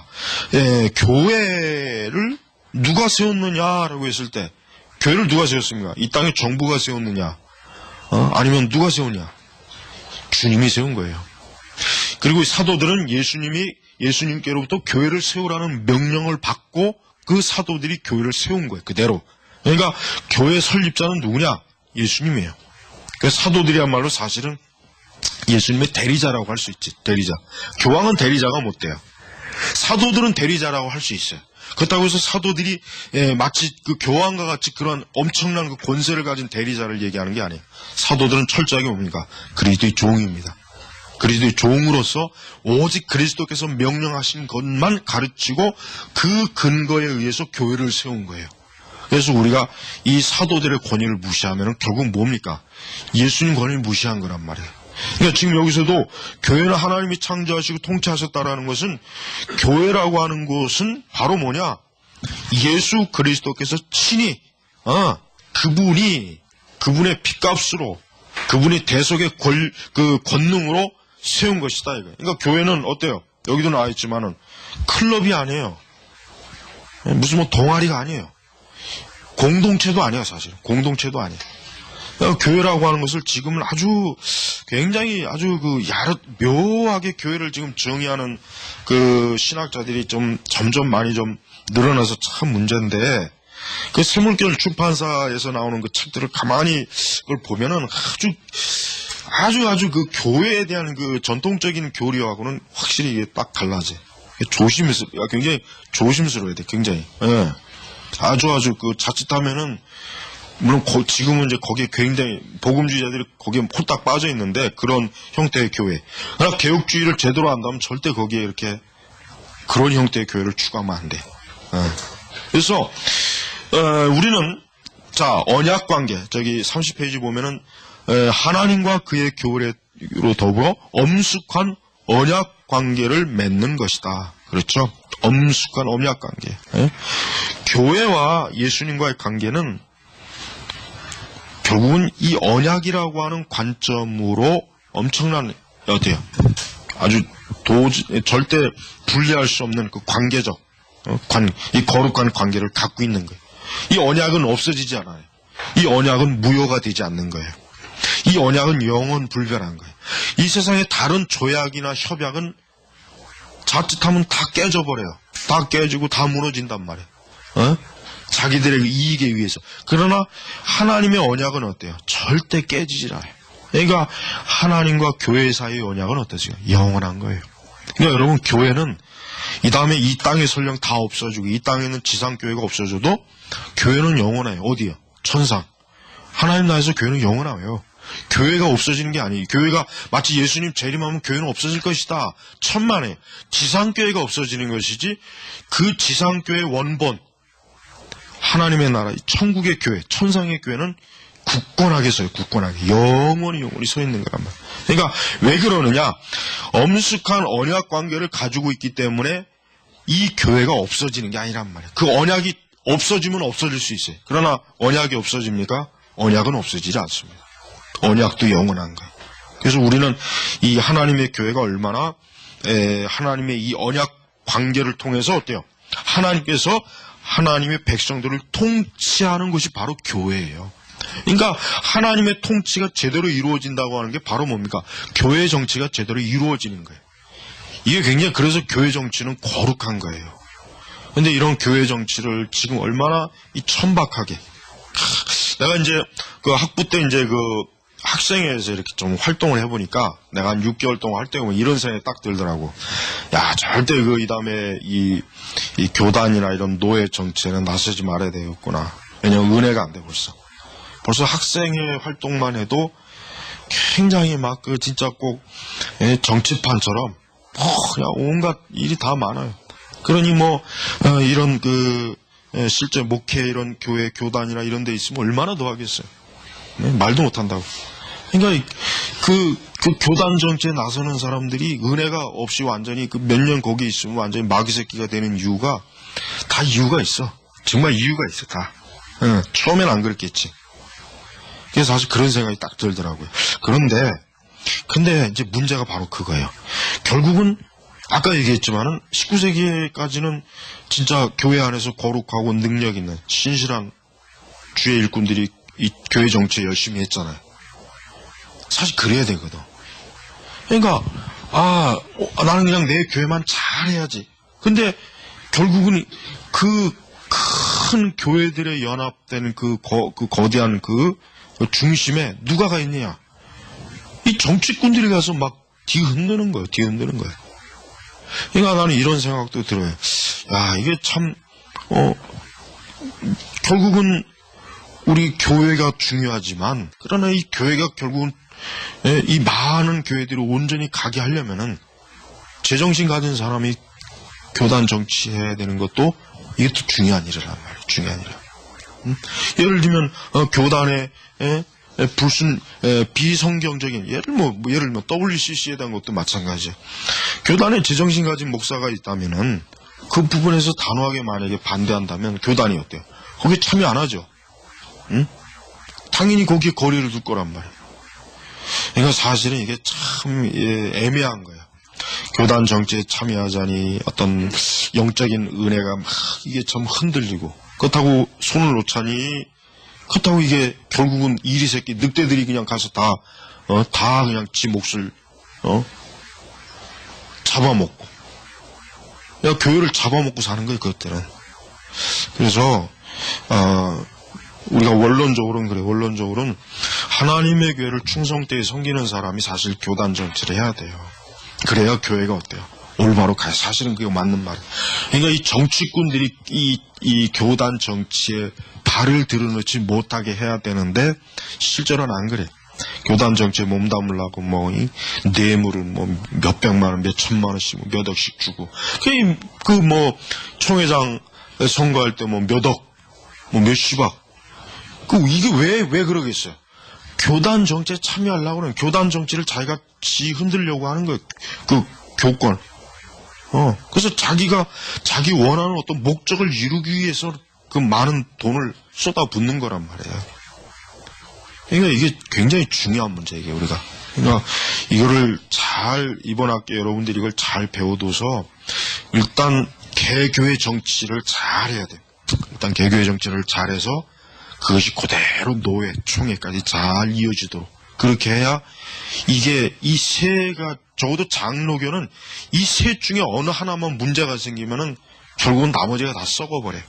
교회를 누가 세웠느냐라고 했을 때 교회를 누가 세웠습니까? 이 땅에 정부가 세웠느냐? 아니면 누가 세우냐? 주님이 세운 거예요. 그리고 사도들은 예수님께로부터 교회를 세우라는 명령을 받고 그 사도들이 교회를 세운 거예요. 그대로. 그러니까 교회 설립자는 누구냐? 예수님이에요. 그 사도들이야말로 사실은 예수님의 대리자라고 할 수 있지. 대리자. 교황은 대리자가 못 돼요. 사도들은 대리자라고 할 수 있어요. 그렇다고 해서 사도들이 마치 그 교황과 같이 그런 엄청난 그 권세를 가진 대리자를 얘기하는 게 아니에요. 사도들은 철저하게 뭡니까? 그리스도의 종입니다. 그리스도의 종으로서 오직 그리스도께서 명령하신 것만 가르치고 그 근거에 의해서 교회를 세운 거예요. 그래서 우리가 이 사도들의 권위를 무시하면 결국 뭡니까? 예수님 권위를 무시한 거란 말이에요. 그러니까 지금 여기서도 교회는 하나님이 창조하시고 통치하셨다라는 것은, 교회라고 하는 것은 바로 뭐냐? 예수 그리스도께서 친히 그분의 핏값으로, 그분의 대속의 권능으로 세운 것이다 이거예요. 그러니까 교회는 어때요? 여기도 나와 있지만은 클럽이 아니에요. 무슨 뭐 동아리가 아니에요. 공동체도 아니에요. 사실 공동체도 아니에요. 그러니까 교회라고 하는 것을 지금은 굉장히 묘하게 교회를 지금 정의하는 그 신학자들이 좀 점점 많이 좀 늘어나서 참 문제인데, 그 샘물결 출판사에서 나오는 그 책들을 가만히 그걸 보면은 아주 그 교회에 대한 그 전통적인 교리하고는 확실히 이게 딱 달라져. 굉장히 조심스러워야 돼, 굉장히. 예. 아주 그 자칫하면은, 물론 지금은 이제 거기에 굉장히 복음주의자들이 거기에 홀딱 빠져 있는데, 그런 형태의 교회. 그러나 개혁주의를 제대로 한다면 절대 거기에 이렇게 그런 형태의 교회를 추구하면 안 돼. 예. 그래서 우리는 언약 관계, 저기 30페이지 보면은 하나님과 그의 교회로 더불어 엄숙한 언약 관계를 맺는 것이다. 그렇죠? 엄숙한 언약 관계. 교회와 예수님과의 관계는 결국은 이 언약이라고 하는 관점으로 엄청난, 어때요? 아주 절대 분리할 수 없는 그 관계적, 이 거룩한 관계를 갖고 있는 거예요. 이 언약은 없어지지 않아요. 이 언약은 무효가 되지 않는 거예요. 이 언약은 영원 불변한 거예요. 이 세상의 다른 조약이나 협약은 자칫하면 다 깨져버려요. 다 깨지고 다 무너진단 말이에요. 자기들의 이익에 의해서. 그러나 하나님의 언약은 어때요? 절대 깨지질 않아요. 그러니까 하나님과 교회 사이의 언약은 어떠세요? 영원한 거예요. 그러니까 여러분, 교회는 이 다음에 이 땅의 설령 다 없어지고 이 땅에는 지상교회가 없어져도 교회는 영원해요. 어디요? 천상. 하나님 나라에서 교회는 영원해요. 교회가 없어지는 게 아니에요. 교회가 마치 예수님 재림하면 교회는 없어질 것이다. 천만에. 지상교회가 없어지는 것이지, 그 지상교회의 원본, 하나님의 나라, 천국의 교회, 천상의 교회는 굳건하게 서요. 굳건하게. 영원히 서 있는 거란 말이에요. 그러니까 왜 그러느냐? 엄숙한 언약 관계를 가지고 있기 때문에 이 교회가 없어지는 게 아니란 말이에요. 그 언약이 없어지면 없어질 수 있어요. 그러나 언약이 없어집니까? 언약은 없어지지 않습니다. 언약도 영원한 거예요. 그래서 우리는 이 하나님의 교회가 얼마나 하나님의 이 언약 관계를 통해서 어때요? 하나님께서 하나님의 백성들을 통치하는 것이 바로 교회예요. 그러니까 하나님의 통치가 제대로 이루어진다고 하는 게 바로 뭡니까? 교회 정치가 제대로 이루어지는 거예요. 이게 굉장히, 그래서 교회 정치는 거룩한 거예요. 근데 이런 교회 정치를 지금 얼마나 이 천박하게. 내가 이제 그 학부 때 이제 그 학생회에서 이렇게 좀 활동을 해보니까, 내가 한 6개월 동안 활동해보면 이런 생각이 딱 들더라고. 야, 절대 이 다음에 이 교단이나 이런 노예 정치에는 나서지 말아야 되겠구나. 왜냐면 은혜가 안 돼, 벌써 학생회 활동만 해도 굉장히 막 진짜 꼭 정치판처럼 그냥 온갖 일이 다 많아요. 그러니 이런 실제 목회 이런 교회 교단이나 이런 데 있으면 얼마나 더 하겠어요. 말도 못 한다고. 그러니까 그 교단 정치에 나서는 사람들이 은혜가 없이 완전히 몇 년 거기 있으면 완전히 마귀 새끼가 되는 이유가 다 이유가 있어. 정말 이유가 있어, 다. 처음엔 안 그랬겠지. 그래서 사실 그런 생각이 딱 들더라고요. 근데 이제 문제가 바로 그거예요. 결국은 아까 얘기했지만은 19세기까지는 진짜 교회 안에서 거룩하고 능력 있는 신실한 주의 일꾼들이 이 교회 정치에 열심히 했잖아요. 사실 그래야 되거든. 그러니까 나는 그냥 내 교회만 잘해야지. 근데 결국은 그 큰 교회들의 연합된 그 거대한 그 중심에 누가 가 있느냐? 이 정치꾼들이 가서 막 뒤흔드는 거예요. 그러니까 나는 이런 생각도 들어요. 야, 이게 참 결국은 우리 교회가 중요하지만, 그러나 이 교회가 결국은 이 많은 교회들이 온전히 가게 하려면은 제정신 가진 사람이 교단 정치해야 되는 것도, 이것도 중요한 일이란 말이에요. 중요한 일. 예를 들면 교단의 무슨 비성경적인 예를 들면 WCC에 대한 것도 마찬가지예요. 교단에 제정신 가진 목사가 있다면은 그 부분에서 단호하게 만약에 반대한다면 교단이 어때요? 거기에 참여 안 하죠. 당연히 거기에 거리를 둘 거란 말이에요. 그러니까 사실은 이게 참 애매한 거예요. 교단 정치에 참여하자니 어떤 영적인 은혜가 막 이게 참 흔들리고, 그렇다고 손을 놓자니, 그렇다고 이게 결국은 이리 새끼 늑대들이 그냥 가서 다 그냥 지 몫을 잡아먹고, 야 교회를 잡아먹고 사는 거예요 그것들은. 그래서 우리가 원론적으로는 그래. 원론적으로는 하나님의 교회를 충성되게 섬기는 사람이 사실 교단 정치를 해야 돼요. 그래야 교회가 어때요? 올바로 가요. 사실은 그게 맞는 말이에요. 그러니까 이 정치꾼들이 이 교단 정치에 발을 들여놓지 못하게 해야 되는데 실제로는 안 그래. 교단 정치에 몸담으려고 뇌물을 몇백만 원, 몇천만 원씩 몇 억씩 주고, 총회장 선거할 때 몇 억, 몇십억. 이게 왜 그러겠어요? 교단 정치에 참여하려고 하는, 교단 정치를 자기가 흔들려고 하는 거예요. 그 교권. 그래서 자기 원하는 어떤 목적을 이루기 위해서 그 많은 돈을 쏟아붓는 거란 말이에요. 그러니까 이게 굉장히 중요한 문제예요, 이게 우리가. 그러니까 이거를 이번 학기에 여러분들이 이걸 잘 배워둬서 일단 개교회 정치를 잘 해야 돼요. 일단 개교회 정치를 잘해서 그것이 그대로 노예, 총회까지 잘 이어지도록. 그렇게 해야 이게 이 세가, 적어도 장로교는 이 셋 중에 어느 하나만 문제가 생기면은 결국은 나머지가 다 썩어버려요.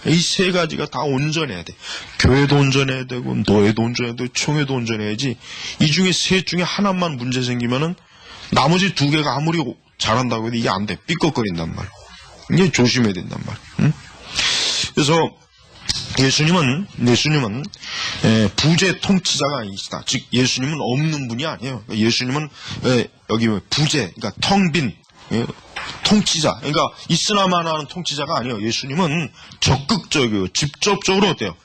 이 세 가지가 다 온전해야 돼. 교회도 온전해야 되고, 노예도 온전해야 되고, 총회도 온전해야지. 이 중에 셋 중에 하나만 문제 생기면은 나머지 두 개가 아무리 잘한다고 해도 이게 안 돼. 삐걱거린단 말이야. 이게 조심해야 된단 말이야. 그래서 예수님은 부재 통치자가 아니시다. 즉 예수님은 없는 분이 아니에요. 예수님은 여기 부재, 그러니까 텅 빈 통치자, 그러니까 있으나마나 하는 통치자가 아니에요. 예수님은 적극적이고 직접적으로 어때요?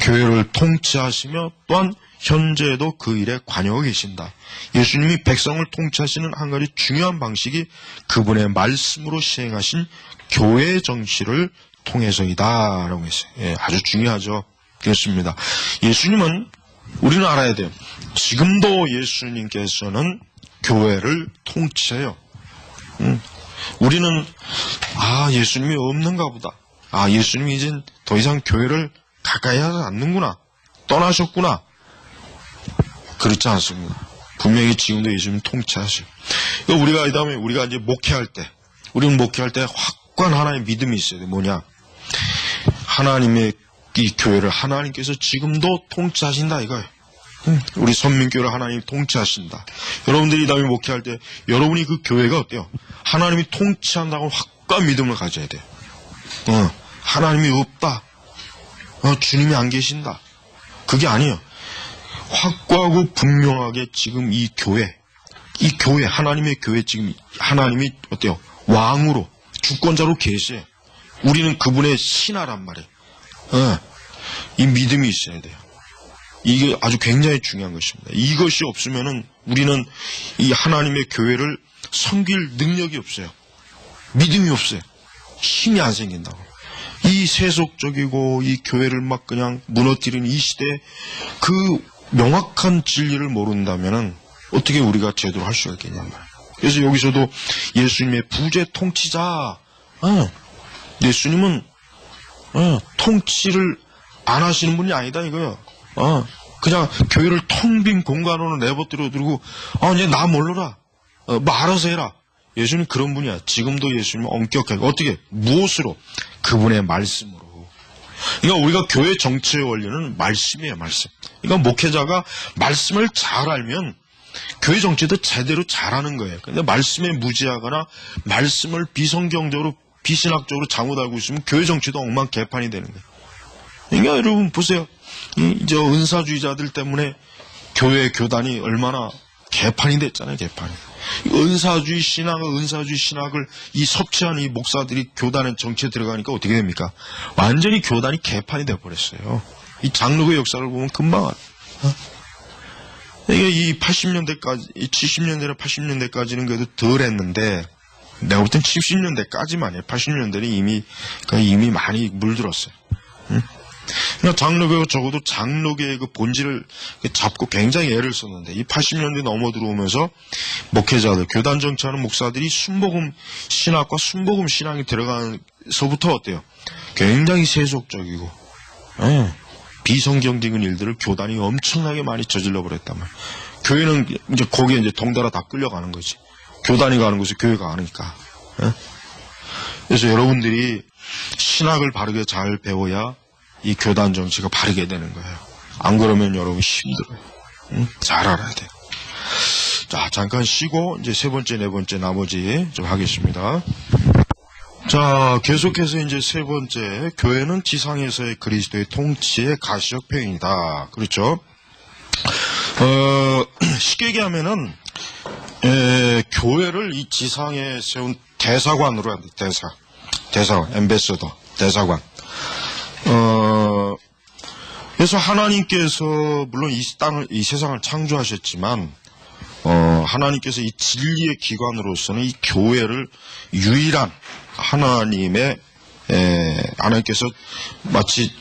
교회를 통치하시며 또한 현재도 그 일에 관여하고 계신다. 예수님이 백성을 통치하시는 한 가지 중요한 방식이 그분의 말씀으로 시행하신 교회 정치를 통해서이다라고 했어요. 아주 중요하죠. 그렇습니다. 예수님은 우리는 알아야 돼요. 지금도 예수님께서는 교회를 통치해요. 우리는 예수님이 없는가 보다. 예수님이 이젠 더 이상 교회를 가까이 하지 않는구나. 떠나셨구나. 그렇지 않습니다. 분명히 지금도 예수님 통치하셔요. 우리가 이 다음에 우리가 이제 목회할 때, 우리는 목회할 때 확고한 하나의 믿음이 있어야 돼. 뭐냐? 하나님의 이 교회를 하나님께서 지금도 통치하신다 이거예요. 우리 선민교회를 하나님이 통치하신다. 여러분들이 이 다음에 목회할 때 여러분이 그 교회가 어때요? 하나님이 통치한다고 확고한 믿음을 가져야 돼요. 하나님이 없다. 주님이 안 계신다. 그게 아니에요. 확고하고 분명하게 지금 이 교회, 하나님의 교회 지금 하나님이 어때요? 왕으로, 주권자로 계세요. 우리는 그분의 신하란 말이에요. 이 믿음이 있어야 돼요. 이게 아주 굉장히 중요한 것입니다. 이것이 없으면은 우리는 이 하나님의 교회를 섬길 능력이 없어요. 믿음이 없어요. 힘이 안 생긴다고. 이 세속적이고 이 교회를 막 그냥 무너뜨리는 이 시대에 그 명확한 진리를 모른다면은 어떻게 우리가 제대로 할 수가 있겠냐 말이에요. 그래서 여기서도 예수님의 부재 통치자, 예수님은 통치를 안 하시는 분이 아니다 이거요. 그냥 교회를 텅 빈 공간으로 내버려 두고 이제 나 몰라라. 뭐 알아서 해라. 예수님 그런 분이야. 지금도 예수님은 엄격하게 어떻게 무엇으로? 그분의 말씀으로. 그러니까 우리가 교회 정치의 원리는 말씀이에요. 말씀. 그러니까 목회자가 말씀을 잘 알면 교회 정치도 제대로 잘하는 거예요. 근데 말씀에 무지하거나 말씀을 비성경적으로 비신학적으로 잘못 알고 있으면 교회 정치도 엉망개판이 되는 거예요. 그러니까 여러분 보세요. 이제 은사주의자들 때문에 교회 교단이 얼마나 개판이 됐잖아요. 개판이. 은사주의 신학을 이 섭취한 이 목사들이 교단의 정치에 들어가니까 어떻게 됩니까? 완전히 교단이 개판이 돼버렸어요. 이 장로교 역사를 보면 금방 알아. 이게 이 80년대까지, 70년대나 80년대까지는 그래도 덜 했는데, 내가 볼 땐 70년대까지만이에요. 80년대는 이미 많이 물들었어요. 응? 그러니까 장로교가 적어도 장로교의 그 본질을 잡고 굉장히 애를 썼는데, 이 80년대 넘어 들어오면서 목회자들, 교단 정치하는 목사들이 순복음 신학과 순복음 신앙이 들어가서부터 어때요? 굉장히 세속적이고, 비성경적인 일들을 교단이 엄청나게 많이 저질러 버렸단 말이에요. 교회는 이제 거기에 이제 덩달아 다 끌려가는 거지. 교단이 가는 곳에 교회가 가니까. 그래서 여러분들이 신학을 바르게 잘 배워야 이 교단 정치가 바르게 되는 거예요. 안 그러면 여러분 힘들어요. 잘 알아야 돼요. 자, 잠깐 쉬고 이제 세 번째, 네 번째 나머지 좀 하겠습니다. 자, 계속해서 이제 세 번째, 교회는 지상에서의 그리스도의 통치의 가시적 표현이다. 그렇죠? 쉽게 얘기하면은, 교회를 이 지상에 세운 대사관으로 한다. 대사관, 엠베서더, 대사관. 그래서 하나님께서, 물론 이 세상을 창조하셨지만, 하나님께서 이 진리의 기관으로서는 이 교회를 유일한 하나님께서 마치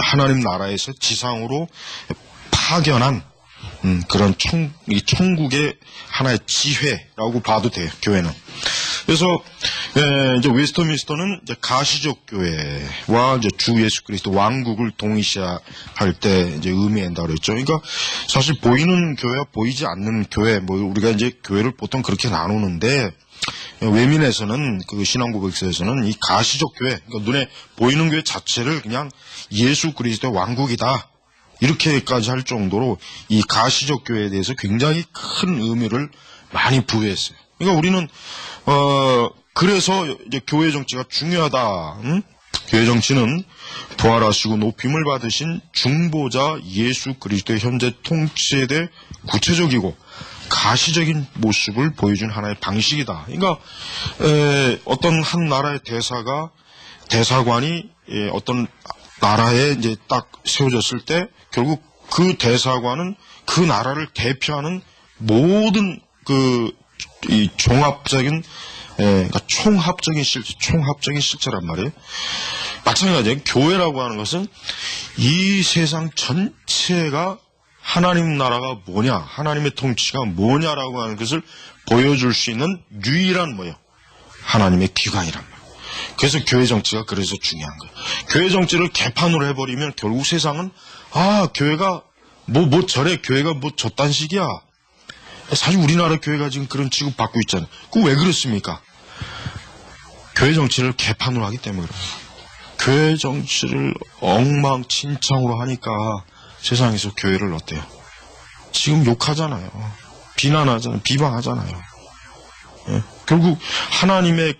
하나님 나라에서 지상으로 파견한 그런 이 천국의 하나의 지회라고 봐도 돼요, 교회는. 그래서 이제 웨스터민스터는 이제 가시적 교회와 이제 주 예수 그리스도 왕국을 동일시할 때 이제 의미한다 그랬죠. 그러니까 사실 보이는 교회와 보이지 않는 교회, 뭐 우리가 이제 교회를 보통 그렇게 나누는데, 외민에서는, 그 신앙고백서에서는 이 가시적 교회, 그러니까 눈에 보이는 교회 자체를 그냥 예수 그리스도의 왕국이다, 이렇게까지 할 정도로 이 가시적 교회에 대해서 굉장히 큰 의미를 많이 부여했어요. 그러니까 우리는 그래서 이제 교회 정치가 중요하다. 교회 정치는 부활하시고 높임을 받으신 중보자 예수 그리스도의 현재 통치에 대해 구체적이고 가시적인 모습을 보여준 하나의 방식이다. 그러니까 어떤 한 나라의 대사관이 어떤 나라에 이제 딱 세워졌을 때 결국 그 대사관은 그 나라를 대표하는 모든 이 종합적인 그러니까 총합적인 실체란 말이에요. 마찬가지예요. 교회라고 하는 것은 이 세상 전체가 하나님 나라가 뭐냐, 하나님의 통치가 뭐냐라고 하는 것을 보여줄 수 있는 유일한 하나님의 기관이란 말이에요. 그래서 교회 정치가 그래서 중요한 거예요. 교회 정치를 개판으로 해버리면 결국 세상은 교회가 교회가 저딴 식이야. 사실 우리나라 교회가 지금 그런 취급 받고 있잖아요. 그거 왜 그렇습니까? 교회 정치를 개판으로 하기 때문에 그래요. 교회 정치를 엉망진창으로 하니까 세상에서 교회를 어때요? 지금 욕하잖아요. 비난하잖아요. 비방하잖아요. 예? 결국 하나님의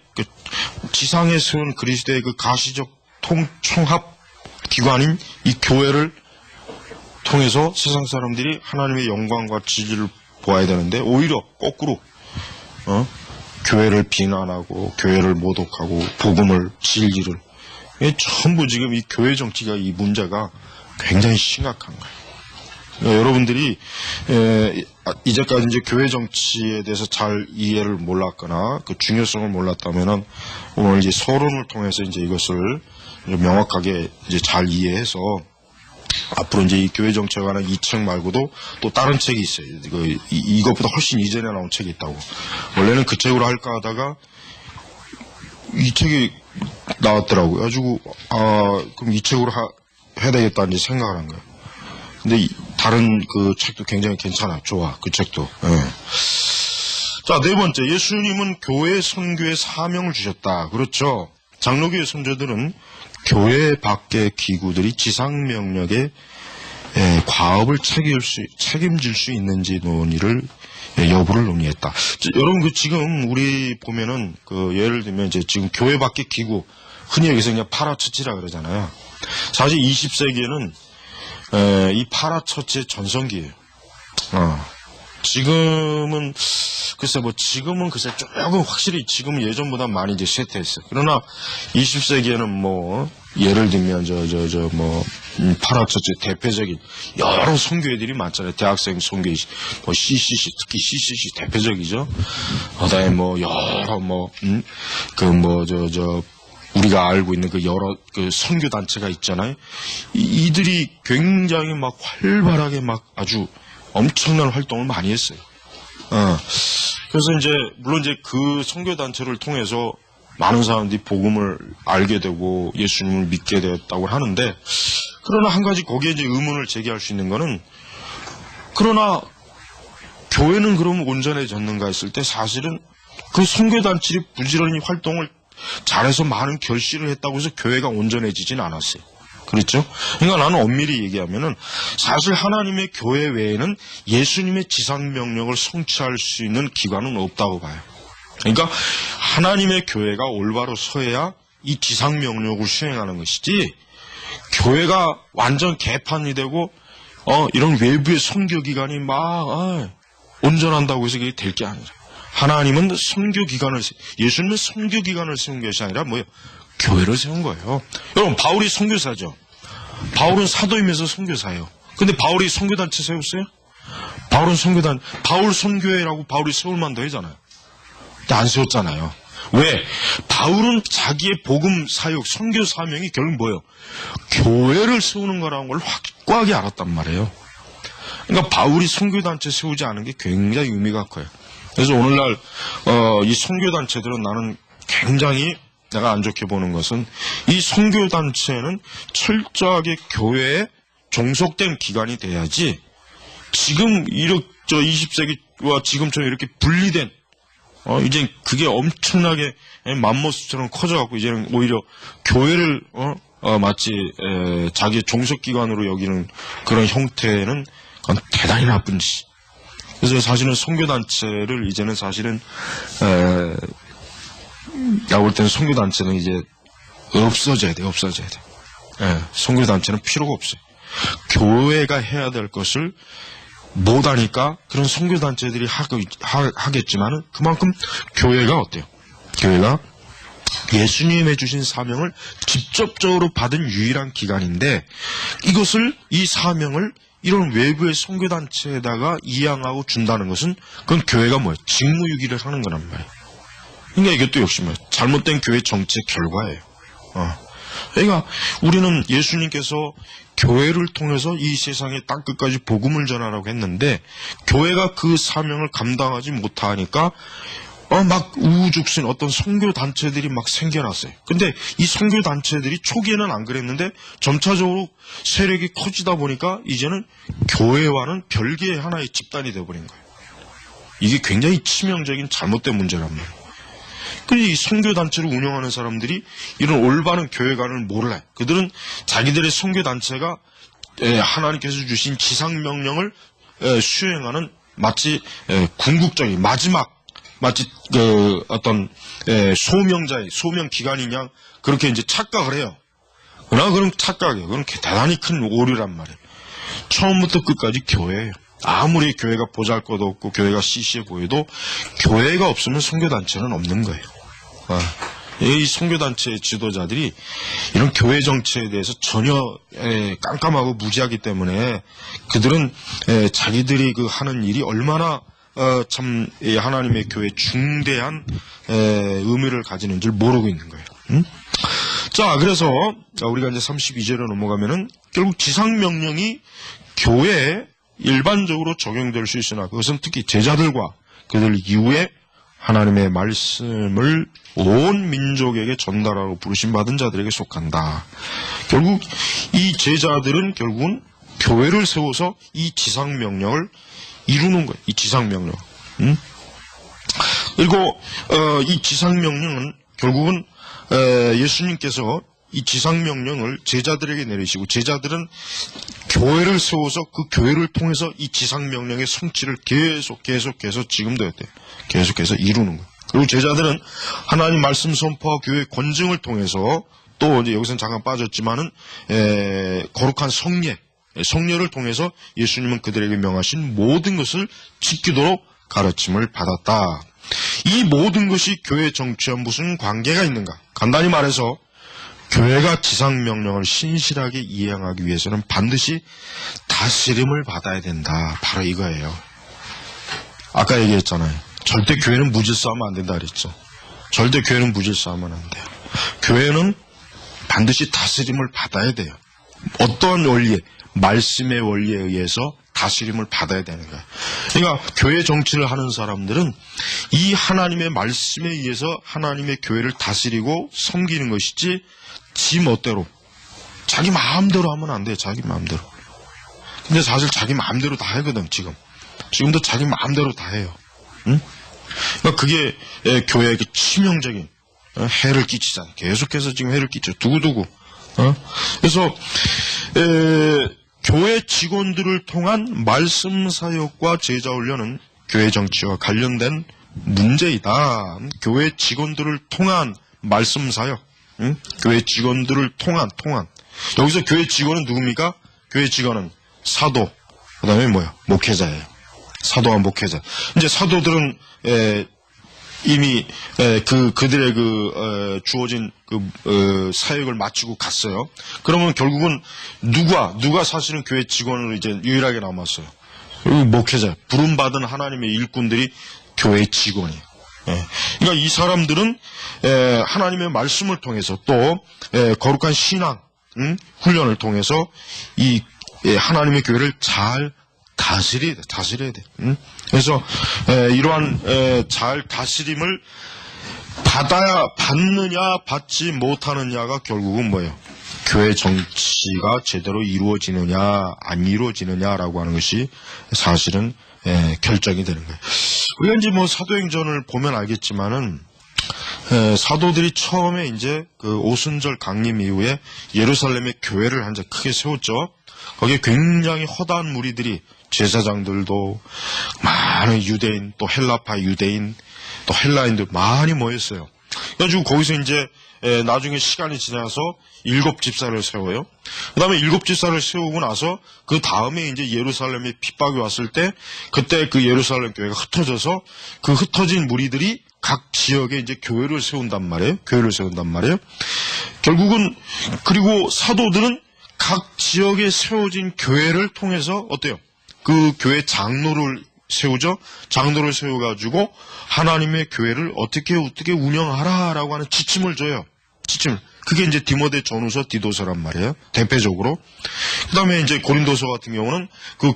지상에 세운 그리스도의 그 가시적 총합 기관인 이 교회를 통해서 세상 사람들이 하나님의 영광과 진리를 보아야 되는데 오히려 거꾸로 교회를 비난하고 교회를 모독하고 복음을 진리를 전부 지금 이 교회 정치가 이 문제가 굉장히 심각한 거예요. 그러니까 여러분들이 이제까지 이제 교회 정치에 대해서 잘 이해를 몰랐거나 그 중요성을 몰랐다면은 오늘 이제 서론을 통해서 이제 이것을 명확하게 이제 잘 이해해서 앞으로 이제 이 교회 정치에 관한 이 책 말고도 또 다른 책이 있어요. 이것보다 훨씬 이전에 나온 책이 있다고. 원래는 그 책으로 할까 하다가 이 책이 나왔더라고요. 그래가지고 그럼 이 책으로 해야 되겠다 이제 생각을 한 거예요. 근데 다른 그 책도 굉장히 괜찮아요. 좋아. 그 책도. 네. 자, 네 번째. 예수님은 교회 선교의 사명을 주셨다. 그렇죠. 장로교의 선조들은 교회 밖의 기구들이 지상 명령에 과업을 책임질 수 있는지 여부를 논의했다. 여러분 여러분 우리 보면은 예를 들면 이제 지금 교회 밖의 기구 흔히 여기서 그냥 파라처치라 그러잖아요. 사실 20세기에는 이 파라처치의 전성기예요. 지금은 글쎄 뭐 지금은 글쎄 조금 확실히 지금은 예전보다 많이 이제 쇠퇴했어요. 그러나 20세기에는 뭐 예를 들면 파라처치 대표적인 여러 선교회들이 많잖아요. 대학생 선교회, 뭐 CCC, 특히 CCC 대표적이죠. 그다음에 뭐 여러 우리가 알고 있는 그 여러 그 선교 단체가 있잖아요. 이들이 굉장히 막 활발하게 막 아주 엄청난 활동을 많이 했어요. 그래서 이제 물론 이제 그 선교 단체를 통해서 많은 사람들이 복음을 알게 되고 예수님을 믿게 되었다고 하는데, 그러나 한 가지 거기에 이제 의문을 제기할 수 있는 거는, 그러나 교회는 그럼 온전해졌는가 했을 때 사실은 그 선교 단체들이 부지런히 활동을 잘해서 많은 결실을 했다고 해서 교회가 온전해지진 않았어요. 그렇죠? 그러니까 나는 엄밀히 얘기하면은 사실 하나님의 교회 외에는 예수님의 지상명령을 성취할 수 있는 기관은 없다고 봐요. 그러니까 하나님의 교회가 올바로 서야 이 지상명령을 수행하는 것이지, 교회가 완전 개판이 되고 이런 외부의 선교기관이 막 온전한다고 해서 그게 될 게 아니라, 하나님은 선교기관을, 예수님은 선교기관을 세운 것이 아니라 뭐예요? 교회를 세운 거예요. 여러분, 바울이 선교사죠. 바울은 사도이면서 선교사예요. 근데 바울이 선교단체 세웠어요? 바울 선교회라고 바울이 세울 만도 하잖아요. 근데 안 세웠잖아요. 왜? 바울은 자기의 복음 사역, 선교 사명이 결국 뭐예요? 교회를 세우는 거라는 걸 확고하게 알았단 말이에요. 그러니까 바울이 선교단체 세우지 않은 게 굉장히 의미가 커요. 그래서 오늘날 이 선교단체들은 나는 굉장히 내가 안 좋게 보는 것은, 이 선교단체는 철저하게 교회에 종속된 기관이 돼야지, 지금 20세기와 지금처럼 이렇게 분리된 이제 그게 엄청나게 맘모스처럼 커져갖고 이제는 오히려 교회를 마치 자기의 종속기관으로 여기는 그런 형태는 그건 대단히 나쁜 짓. 그래서 사실은 선교단체를 이제는 사실은 내가 볼 때는 선교단체는 이제 없어져야 돼. 선교단체는 필요가 없어요. 교회가 해야 될 것을 못하니까 그런 선교단체들이 하겠지만은, 그만큼 교회가 어때요? 교회가 예수님의 주신 사명을 직접적으로 받은 유일한 기관인데, 이 사명을 이런 외부의 선교단체에다가 이양하고 준다는 것은, 그건 교회가 뭐예요? 직무유기를 하는 거란 말이에요. 그러니까 이것도 역시 뭐예요? 잘못된 교회 정치의 결과예요. 그러니까 우리는 예수님께서 교회를 통해서 이 세상의 땅끝까지 복음을 전하라고 했는데, 교회가 그 사명을 감당하지 못하니까 막 우후죽순 어떤 선교단체들이 막 생겨났어요. 근데 이 선교단체들이 초기에는 안 그랬는데 점차적으로 세력이 커지다 보니까 이제는 교회와는 별개의 하나의 집단이 되어버린 거예요. 이게 굉장히 치명적인 잘못된 문제란 말이에요. 근데 이 선교단체를 운영하는 사람들이 이런 올바른 교회관을 몰라요. 그들은 자기들의 선교단체가 하나님께서 주신 지상명령을 수행하는 마치 궁극적인 마치 어떤 소명자의 소명기관이냐, 그렇게 이제 착각을 해요. 그러나 그럼 착각이에요. 그건 대단히 큰 오류란 말이에요. 처음부터 끝까지 교회예요. 아무리 교회가 보잘것없고 교회가 시시해 보여도 교회가 없으면 선교단체는 없는 거예요. 이 선교단체의 지도자들이 이런 교회 정치에 대해서 전혀 깜깜하고 무지하기 때문에, 그들은 자기들이 그 하는 일이 얼마나 참 하나님의 교회에 중대한 의미를 가지는 줄 모르고 있는 거예요. 자, 그래서 우리가 이제 32절로 넘어가면은 결국 지상명령이 교회에 일반적으로 적용될 수 있으나, 그것은 특히 제자들과 그들 이후에 하나님의 말씀을 온 민족에게 전달하고 부르심받은 자들에게 속한다. 결국 이 제자들은 결국은 교회를 세워서 이 지상명령을 이루는 거예요. 이 지상명령. 그리고 이 지상명령은 결국은 예수님께서 이 지상명령을 제자들에게 내리시고, 제자들은 교회를 세워서 그 교회를 통해서 이 지상명령의 성취를 계속해서 지금도 했대요. 계속해서 이루는 거예요. 그리고 제자들은 하나님 말씀 선포와 교회의 권증을 통해서, 또 이제 여기서는 잠깐 빠졌지만은 거룩한 성례를 통해서 예수님은 그들에게 명하신 모든 것을 지키도록 가르침을 받았다. 이 모든 것이 교회 정치와 무슨 관계가 있는가? 간단히 말해서 교회가 지상명령을 신실하게 이행하기 위해서는 반드시 다스림을 받아야 된다. 바로 이거예요. 아까 얘기했잖아요. 절대 교회는 무질서하면 안 된다 그랬죠. 절대 교회는 무질서하면 안 돼요. 교회는 반드시 다스림을 받아야 돼요. 어떤 원리에, 말씀의 원리에 의해서 다스림을 받아야 되는 거예요. 그러니까 교회 정치를 하는 사람들은 이 하나님의 말씀에 의해서 하나님의 교회를 다스리고 섬기는 것이지 지 멋대로 자기 마음대로 하면 안 돼요. 자기 마음대로. 근데 사실 자기 마음대로 다 하거든. 지금도 자기 마음대로 다 해요. 응? 그러니까 그게 교회에게 치명적인 해를 끼치잖아요. 계속해서 지금 해를 끼쳐. 두고두고. 그래서 교회 직원들을 통한 말씀 사역과 제자 훈련은 교회 정치와 관련된 문제이다. 교회 직원들을 통한 말씀 사역, 교회 직원들을 통한 여기서 교회 직원은 누굽니까? 교회 직원은 사도, 그다음에 뭐요? 목회자예요. 사도와 목회자. 이제 사도들은 이미 그들의 주어진 사역을 마치고 갔어요. 그러면 결국은 누가 사실은 교회 직원으로 이제 유일하게 남았어요. 목회자, 부름받은 하나님의 일꾼들이 교회 직원이에요. 그러니까 이 사람들은 하나님의 말씀을 통해서 또 거룩한 신앙 훈련을 통해서 이 하나님의 교회를 잘 다스려야 돼. 그래서 이러한 잘 다스림을 받느냐 받지 못하느냐가 결국은 뭐예요? 교회 정치가 제대로 이루어지느냐 안 이루어지느냐라고 하는 것이 사실은 결정이 되는 거예요. 우리가 이제 뭐 사도행전을 보면 알겠지만은 사도들이 처음에 이제 그 오순절 강림 이후에 예루살렘의 교회를 한 자 크게 세웠죠. 거기에 굉장히 허다한 무리들이 제사장들도 많은 유대인 또 헬라파 유대인 또 헬라인들 많이 모였어요. 그래가지고 거기서 이제 나중에 시간이 지나서 7집사를 세워요. 그 다음에 7집사를 세우고 나서 그 다음에 이제 예루살렘에 핍박이 왔을 때 그때 그 예루살렘 교회가 흩어져서 그 흩어진 무리들이 각 지역에 이제 교회를 세운단 말이에요. 결국은 그리고 사도들은 각 지역에 세워진 교회를 통해서 어때요? 그 교회 장로를 세우죠. 장로를 세워가지고 하나님의 교회를 어떻게 운영하라라고 하는 지침을 줘요. 그게 이제 디모데 전후서 디도서란 말이에요. 대표적으로. 그 다음에 이제 고린도서 같은 경우는 그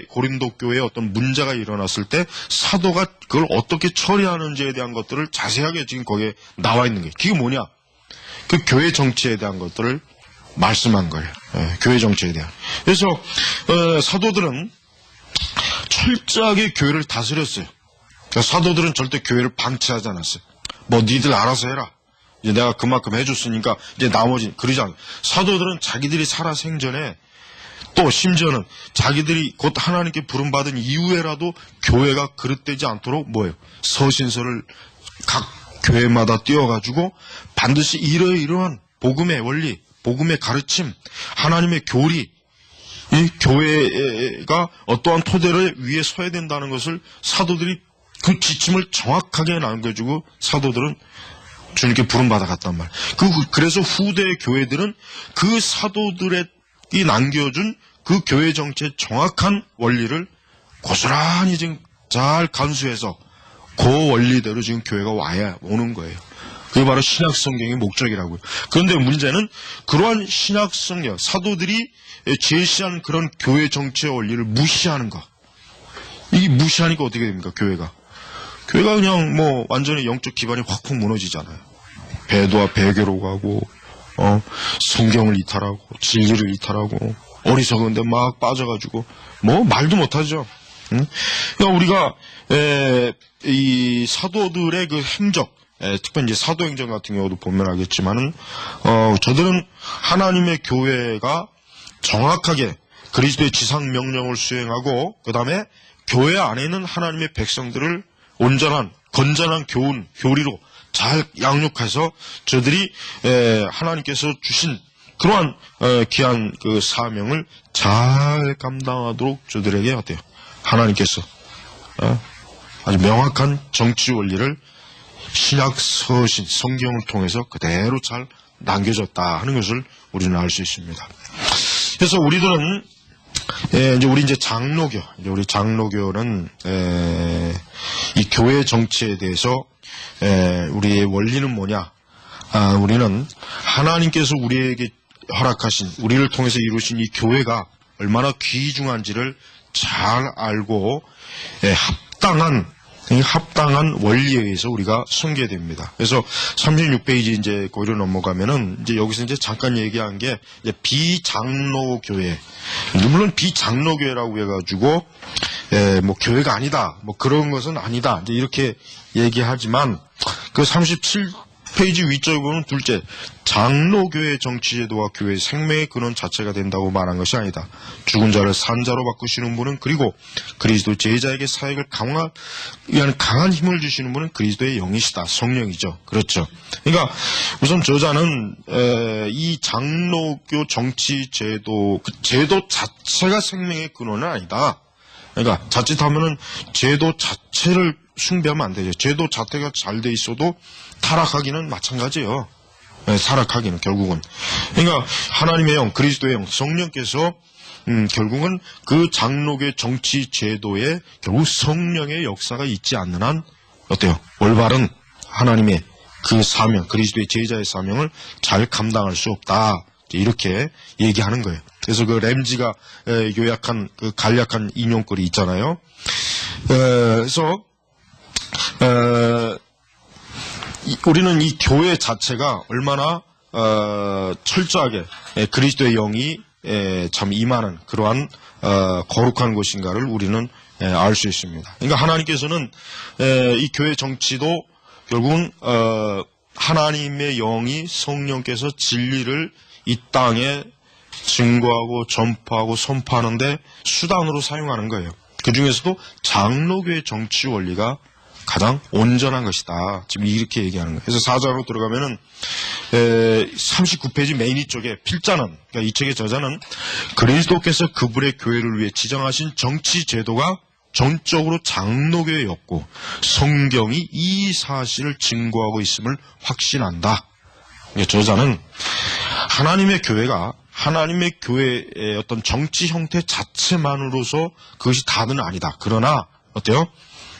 고린도 교회에 어떤 문제가 일어났을 때 사도가 그걸 어떻게 처리하는지에 대한 것들을 자세하게 지금 거기에 나와 있는 게. 그게 뭐냐? 그 교회 정치에 대한 것들을 말씀한 거예요. 교회 정치에 대한. 그래서 사도들은 철저하게 교회를 다스렸어요. 그러니까 사도들은 절대 교회를 방치하지 않았어요. 뭐 니들 알아서 해라. 이제 내가 그만큼 해줬으니까 이제 나머지 그러지 않아요. 사도들은 자기들이 살아 생전에 또 심지어는 자기들이 곧 하나님께 부름받은 이후에라도 교회가 그릇되지 않도록 뭐예요? 서신서를 각 교회마다 띄워가지고 반드시 이러한 복음의 원리, 복음의 가르침, 하나님의 교리, 이 교회가 어떠한 토대를 위에 서야 된다는 것을 사도들이 그 지침을 정확하게 남겨주고 사도들은 주님께 부름받아 갔단 말이에요. 그래서 후대의 교회들은 그 사도들이 남겨준 그 교회 정치의 정확한 원리를 고스란히 지금 잘 간수해서 그 원리대로 지금 교회가 오는 거예요. 그게 바로 신약성경의 목적이라고요. 그런데 문제는 그러한 신약성경, 사도들이 제시한 그런 교회 정치의 원리를 무시하는 거. 이게 무시하니까 어떻게 됩니까, 교회가? 교회가 그냥 뭐 완전히 영적 기반이 확 무너지잖아요. 배도와 배교로 가고, 성경을 이탈하고, 진리를 이탈하고, 어리석은데 막 빠져가지고, 뭐 말도 못하죠. 응? 그러니까 우리가 이 사도들의 그 행적, 특별히 이제 사도행전 같은 경우도 보면 알겠지만은, 저들은 하나님의 교회가 정확하게 그리스도의 지상 명령을 수행하고, 그 다음에 교회 안에 있는 하나님의 백성들을 온전한, 건전한 교리로 잘 양육해서 저들이 하나님께서 주신 그러한 귀한 그 사명을 잘 감당하도록 저들에게 어때요? 하나님께서 아주 명확한 정치 원리를 신약 서신, 성경을 통해서 그대로 잘 남겨졌다 하는 것을 우리는 알 수 있습니다. 그래서 우리들은 우리 이제 장로교, 우리 장로교는 이 교회 정치에 대해서 우리의 원리는 뭐냐? 우리는 하나님께서 우리에게 허락하신, 우리를 통해서 이루신 이 교회가 얼마나 귀중한지를 잘 알고 합당한 원리에 의해서 우리가 섬겨야 됩니다. 그래서 36페이지 이제 거기로 넘어가면은 이제 여기서 이제 잠깐 얘기한 게 이제 비장로교회. 물론 비장로교회라고 해가지고 뭐 교회가 아니다, 뭐 그런 것은 아니다, 이제 이렇게 얘기하지만 그 37페이지 위쪽에 보면 둘째, 장로교회 정치제도와 교회의 생명의 근원 자체가 된다고 말한 것이 아니다. 죽은 자를 산 자로 바꾸시는 분은, 그리고 그리스도 제자에게 사역을 위한 강한 힘을 주시는 분은 그리스도의 영이시다. 성령이죠. 그렇죠. 그러니까 우선 저자는 이 장로교 정치제도, 그 제도 자체가 생명의 근원은 아니다. 그러니까 자칫하면은 제도 자체를 숭배하면 안 되죠. 제도 자체가 잘 돼 있어도 타락하기는 마찬가지예요. 타락하기는 결국은. 그러니까 하나님의 영, 그리스도의 영, 성령께서 결국은 그 장로교의 정치 제도에 결국 성령의 역사가 있지 않는 한 어때요? 올바른 하나님의 그 사명, 그리스도의 제자의 사명을 잘 감당할 수 없다. 이렇게 얘기하는 거예요. 그래서 그 램지가 요약한 그 간략한 인용글이 있잖아요. 그래서 우리는 이 교회 자체가 얼마나 철저하게 그리스도의 영이 참 임하는 그러한 거룩한 것인가를 우리는 알 수 있습니다. 그러니까 하나님께서는 이 교회 정치도 결국은 하나님의 영이, 성령께서 진리를 이 땅에 증거하고 전파하고 선포하는데 수단으로 사용하는 거예요. 그 중에서도 장로교의 정치 원리가 가장 온전한 것이다. 지금 이렇게 얘기하는 거예요. 그래서 4장으로 들어가면은 39페이지 메인 쪽에 필자는, 그러니까 이 책의 저자는 그리스도께서 그분의 교회를 위해 지정하신 정치 제도가 전적으로 장로교회였고 성경이 이 사실을 증거하고 있음을 확신한다. 저자는 하나님의 교회가 하나님의 교회의 어떤 정치 형태 자체만으로서 그것이 다는 아니다. 그러나 어때요?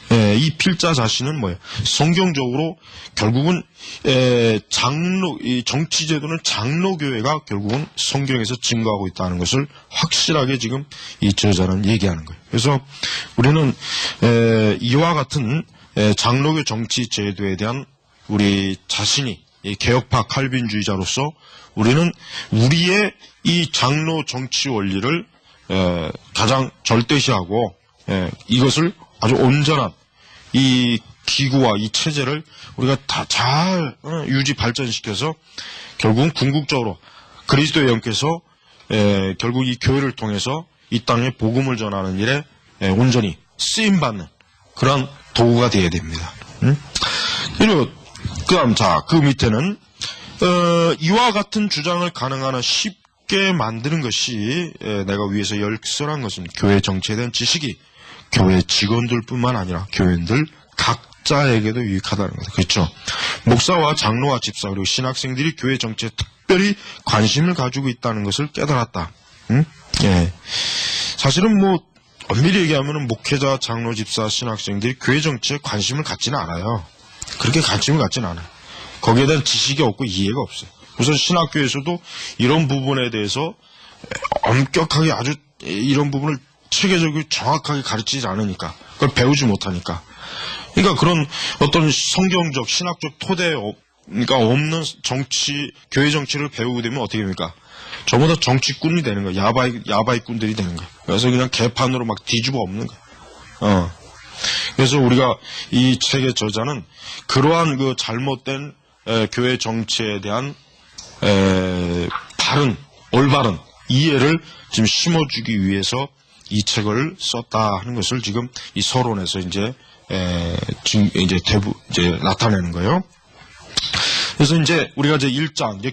이 필자 자신은 뭐예요? 성경적으로 결국은 이 정치제도는 장로교회가 결국은 성경에서 증거하고 있다는 것을 확실하게 지금 이 저자는 얘기하는 거예요. 그래서 우리는 이와 같은 장로교 정치제도에 대한 우리 자신이 개혁파 칼빈주의자로서 우리는 우리의 이 장로 정치 원리를 가장 절대시하고 이것을 아주 온전한 이 기구와 이 체제를 우리가 다 잘 유지 발전시켜서 결국은 궁극적으로 그리스도의 영께서 결국 이 교회를 통해서 이 땅에 복음을 전하는 일에 온전히 쓰임받는 그런 도구가 되어야 됩니다. 그리고 그다음 그 밑에는 이와 같은 주장을 가능한 쉽게 만드는 것이 내가 위에서 열설한 것은 교회 정치에 대한 지식이 교회 직원들뿐만 아니라 교인들 각자에게도 유익하다는 거죠. 그렇죠? 목사와 장로와 집사 그리고 신학생들이 교회 정치에 특별히 관심을 가지고 있다는 것을 깨달았다. 예. 사실은 뭐 엄밀히 얘기하면 목회자, 장로, 집사, 신학생들이 교회 정치에 관심을 갖지는 않아요. 그렇게 관심을 갖지는 않아요. 거기에 대한 지식이 없고 이해가 없어요. 우선 신학교에서도 이런 부분에 대해서 엄격하게 아주 이런 부분을 체계적으로 정확하게 가르치지 않으니까, 그걸 배우지 못하니까. 그러니까 그런 어떤 성경적, 신학적 토대가 없는 정치, 교회 정치를 배우게 되면 어떻게 됩니까? 전부 다 정치꾼이 되는 거예요. 야바이꾼들이 되는 거예요. 그래서 그냥 개판으로 막 뒤집어 엎는 거예요. 그래서 우리가 이 책의 저자는 그러한 그 잘못된 교회 정치에 대한 올바른 이해를 지금 심어주기 위해서 이 책을 썼다 하는 것을 지금 이 서론에서 이제 나타내는 거예요. 그래서 이제 우리가 이제 1장, 이제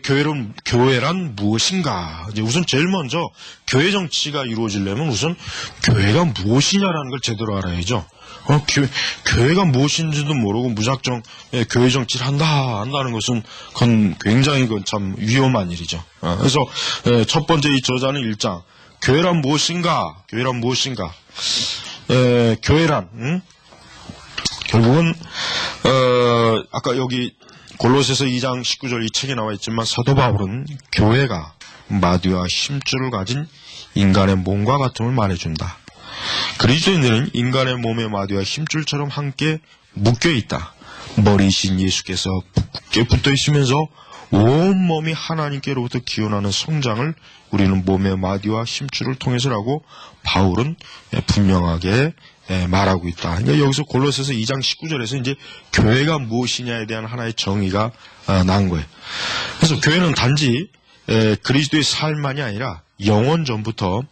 교회란 무엇인가. 이제 우선 제일 먼저 교회 정치가 이루어지려면 우선 교회가 무엇이냐라는 걸 제대로 알아야죠. 교회가 무엇인지도 모르고 무작정 교회 정치를 한다는 것은 그건 굉장히 참 위험한 일이죠. 그래서 첫 번째 이 저자는 1장 교회란 무엇인가? 교회란 결국은 아까 여기 골로새서 2장 19절 이 책에 나와 있지만 사도 바울은 교회가 마디와 힘줄을 가진 인간의 몸과 같음을 말해준다. 그리스도인들은 인간의 몸의 마디와 힘줄처럼 함께 묶여있다. 머리이신 예수께서 굳게 붙어있으면서 온몸이 하나님께로부터 기원하는 성장을 우리는 몸의 마디와 힘줄을 통해서라고 바울은 분명하게 말하고 있다. 그러니까 여기서 골로새서 2장 19절에서 이제 교회가 무엇이냐에 대한 하나의 정의가 난 거예요. 그래서 교회는 단지 그리스도의 삶만이 아니라 영원 전부터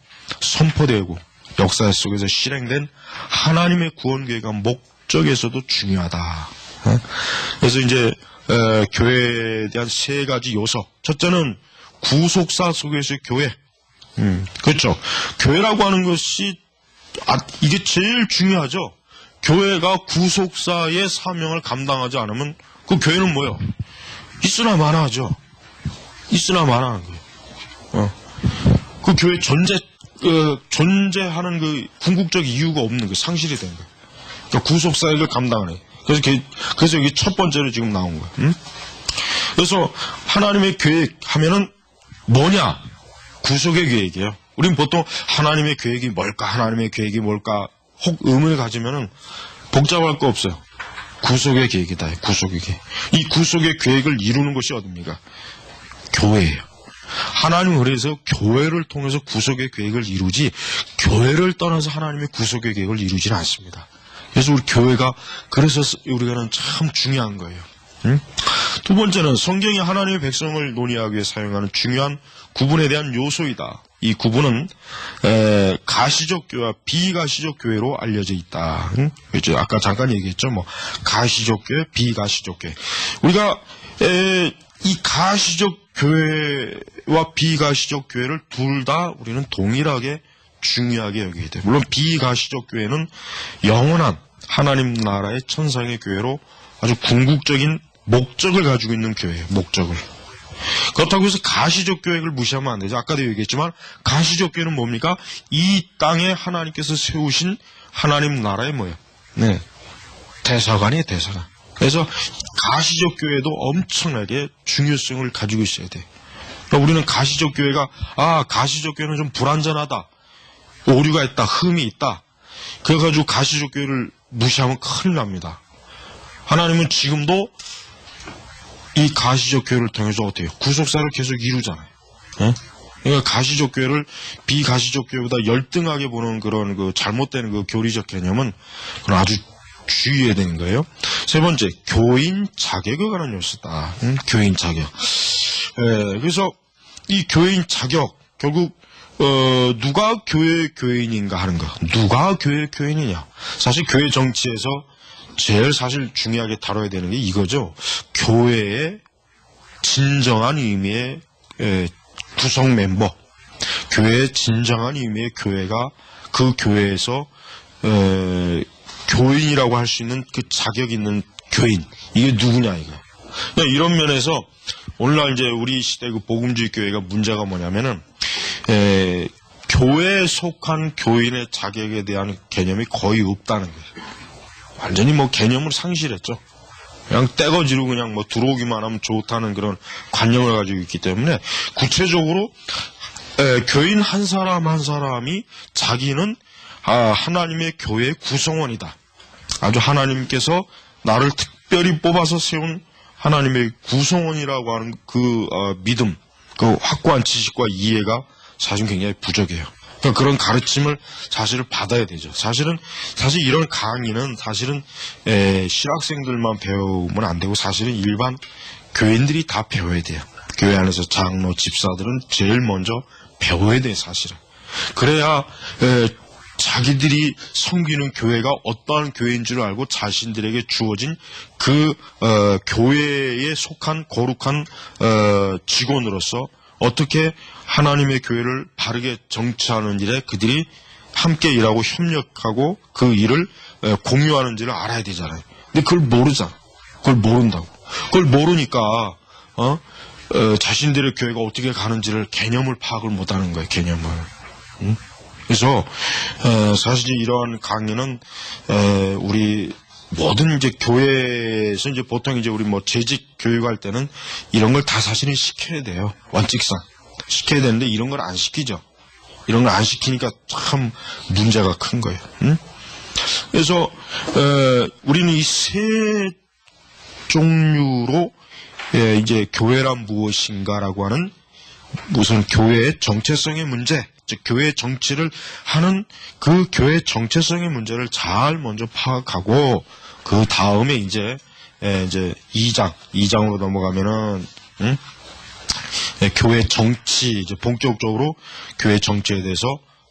선포되고 역사 속에서 실행된 하나님의 구원 계획과 목적에서도 중요하다. 그래서 이제 교회에 대한 세 가지 요소. 첫째는 구속사 속에서의 교회. 그렇죠. 교회라고 하는 것이 이게 제일 중요하죠. 교회가 구속사의 사명을 감당하지 않으면 그 교회는 뭐예요? 있으나 마나하죠. 있으나 마나하는 거예요. 그 교회 존재하는 그 궁극적 이유가 없는 그 상실이 된 거예요. 그러니까 구속사역을 감당하네. 그래서 여기 첫 번째로 지금 나온 거예요. 그래서 하나님의 계획 하면은 뭐냐? 구속의 계획이에요. 우린 보통 하나님의 계획이 뭘까? 혹 의문을 가지면은 복잡할 거 없어요. 구속의 계획이다. 구속의 계획. 이 구속의 계획을 이루는 것이 어딥니까? 교회예요. 하나님은 그래서 교회를 통해서 구속의 계획을 이루지 교회를 떠나서 하나님의 구속의 계획을 이루지는 않습니다. 그래서 우리 교회가 그래서 우리가는 참 중요한 거예요. 두 번째는 성경이 하나님의 백성을 논의하기 위해 사용하는 중요한 구분에 대한 요소이다. 이 구분은 가시적 교회와 비가시적 교회로 알려져 있다. 그렇죠? 아까 잠깐 얘기했죠. 가시적 교회, 비가시적 교회. 우리가 이 가시적 교회와 비가시적 교회를 둘 다 우리는 동일하게 중요하게 여기게 돼요. 물론 비가시적 교회는 영원한 하나님 나라의 천상의 교회로 아주 궁극적인 목적을 가지고 있는 교회예요. 목적을. 그렇다고 해서 가시적 교회를 무시하면 안 되죠. 아까도 얘기했지만 가시적 교회는 뭡니까? 이 땅에 하나님께서 세우신 하나님 나라의 뭐예요? 네, 대사관이에요. 대사관. 그래서 가시적 교회도 엄청나게 중요성을 가지고 있어야 돼. 그러니까 우리는 가시적 교회가 가시적 교회는 좀 불완전하다, 오류가 있다, 흠이 있다. 그래가지고 가시적 교회를 무시하면 큰일 납니다. 하나님은 지금도 이 가시적 교회를 통해서 어때요? 구속사를 계속 이루잖아요. 그러니까 가시적 교회를 비가시적 교회보다 열등하게 보는 그런 그 잘못된 그 교리적 개념은 그건 아주 주의해야 되는 거예요. 세 번째, 교인 자격에 관한 요소다. 교인 자격. 그래서 이 교인 자격, 결국 누가 교회 교인인가 하는 거. 누가 교회 교인이냐. 사실 교회 정치에서 제일 사실 중요하게 다뤄야 되는 게 이거죠. 교회의 진정한 의미의 구성 멤버. 교회의 진정한 의미의 교회가 그 교회에서 교인이라고 할 수 있는 그 자격 있는 교인. 이게 누구냐 이거. 그러니까 이런 면에서 오늘날 이제 우리 시대 그 복음주의 교회가 문제가 뭐냐면은 교회에 속한 교인의 자격에 대한 개념이 거의 없다는 거예요. 완전히 개념을 상실했죠. 그냥 떼거지로 그냥 들어오기만 하면 좋다는 그런 관념을 가지고 있기 때문에 구체적으로 교인 한 사람 한 사람이 자기는 하나님의 교회의 구성원이다. 아주 하나님께서 나를 특별히 뽑아서 세운 하나님의 구성원이라고 하는 그 믿음, 그 확고한 지식과 이해가 사실 굉장히 부족해요. 그러니까 그런 가르침을 사실을 받아야 되죠. 사실 이런 강의는 사실은 신학생들만 배우면 안 되고 사실은 일반 교인들이 다 배워야 돼요. 교회 안에서 장로, 집사들은 제일 먼저 배워야 돼요. 사실은. 그래야 자기들이 섬기는 교회가 어떠한 교회인 줄 알고 자신들에게 주어진 그 교회에 속한 거룩한 직원으로서 어떻게 하나님의 교회를 바르게 정치하는 일에 그들이 함께 일하고 협력하고 그 일을 공유하는지를 알아야 되잖아요. 근데 그걸 모르잖아. 그걸 모른다고. 그걸 모르니까 자신들의 교회가 어떻게 가는지를 개념을 파악을 못하는 거예요. 개념을. 응? 그래서 사실 이러한 강의는 우리 모든 이제 교회에서 이제 보통 이제 우리 뭐 재직 교육할 때는 이런 걸 다 사실은 시켜야 돼요. 원칙상 시켜야 되는데 이런 걸 안 시키죠. 이런 걸 안 시키니까 참 문제가 큰 거예요. 응? 그래서 우리는 이 세 종류로 이제 교회란 무엇인가라고 하는 우선 교회의 정체성의 문제, 즉 교회의 정치를 하는 그 교회의 정체성의 문제를 잘 먼저 파악하고 그 다음에 이제 2장으로 넘어가면은 교회 정치, 이제 본격적으로 교회 정치에 대해서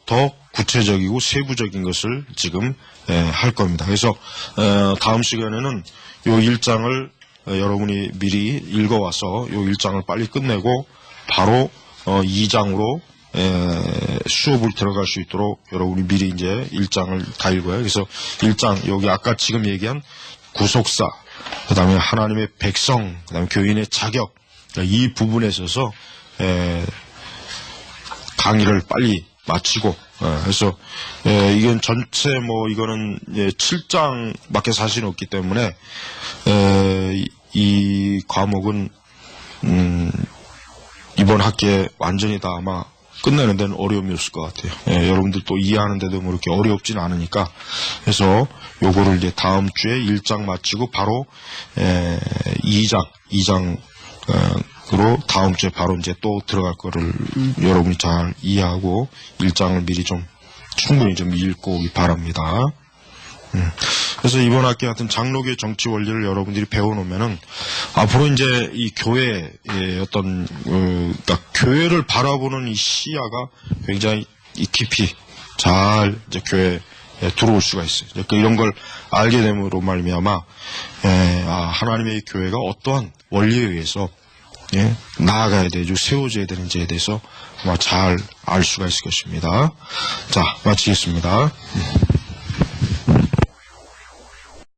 더 구체적이고 세부적인 것을 지금 할 겁니다. 그래서 다음 시간에는 요 1장을 여러분이 미리 읽어와서 요 1장을 빨리 끝내고 바로 2장으로 수업을 들어갈 수 있도록 여러분이 미리 이제 1장을 다 읽어요. 그래서 1장 여기 아까 지금 얘기한 구속사, 그 다음에 하나님의 백성, 그 다음에 교인의 자격, 이 부분에 있어서 강의를 빨리 마치고 그래서 이건 전체 뭐 이거는 7장밖에 사실은 없기 때문에 이 과목은 이번 학기에 완전히 다 아마 끝내는 데는 어려움이 없을 것 같아요. 여러분들 또 이해하는 데도 뭐 이렇게 어렵진 않으니까. 그래서 요거를 이제 다음 주에 1장 마치고 바로 2장으로 다음 주에 바로 이제 또 들어갈 거를 여러분이 잘 이해하고 1장을 미리 좀 충분히 좀 읽고 오기 바랍니다. 그래서 이번 학기 같은 장로교의 정치 원리를 여러분들이 배워놓으면은 앞으로 이제 이 교회의 어떤 그러니까 교회를 바라보는 이 시야가 굉장히 깊이 잘 이제 교회에 들어올 수가 있어요. 이런 걸 알게 됨으로 말미암아 하나님의 교회가 어떠한 원리에 의해서 나아가야 되죠, 세워져야 되는지에 대해서 아마 잘 알 수가 있을 것입니다. 자, 마치겠습니다.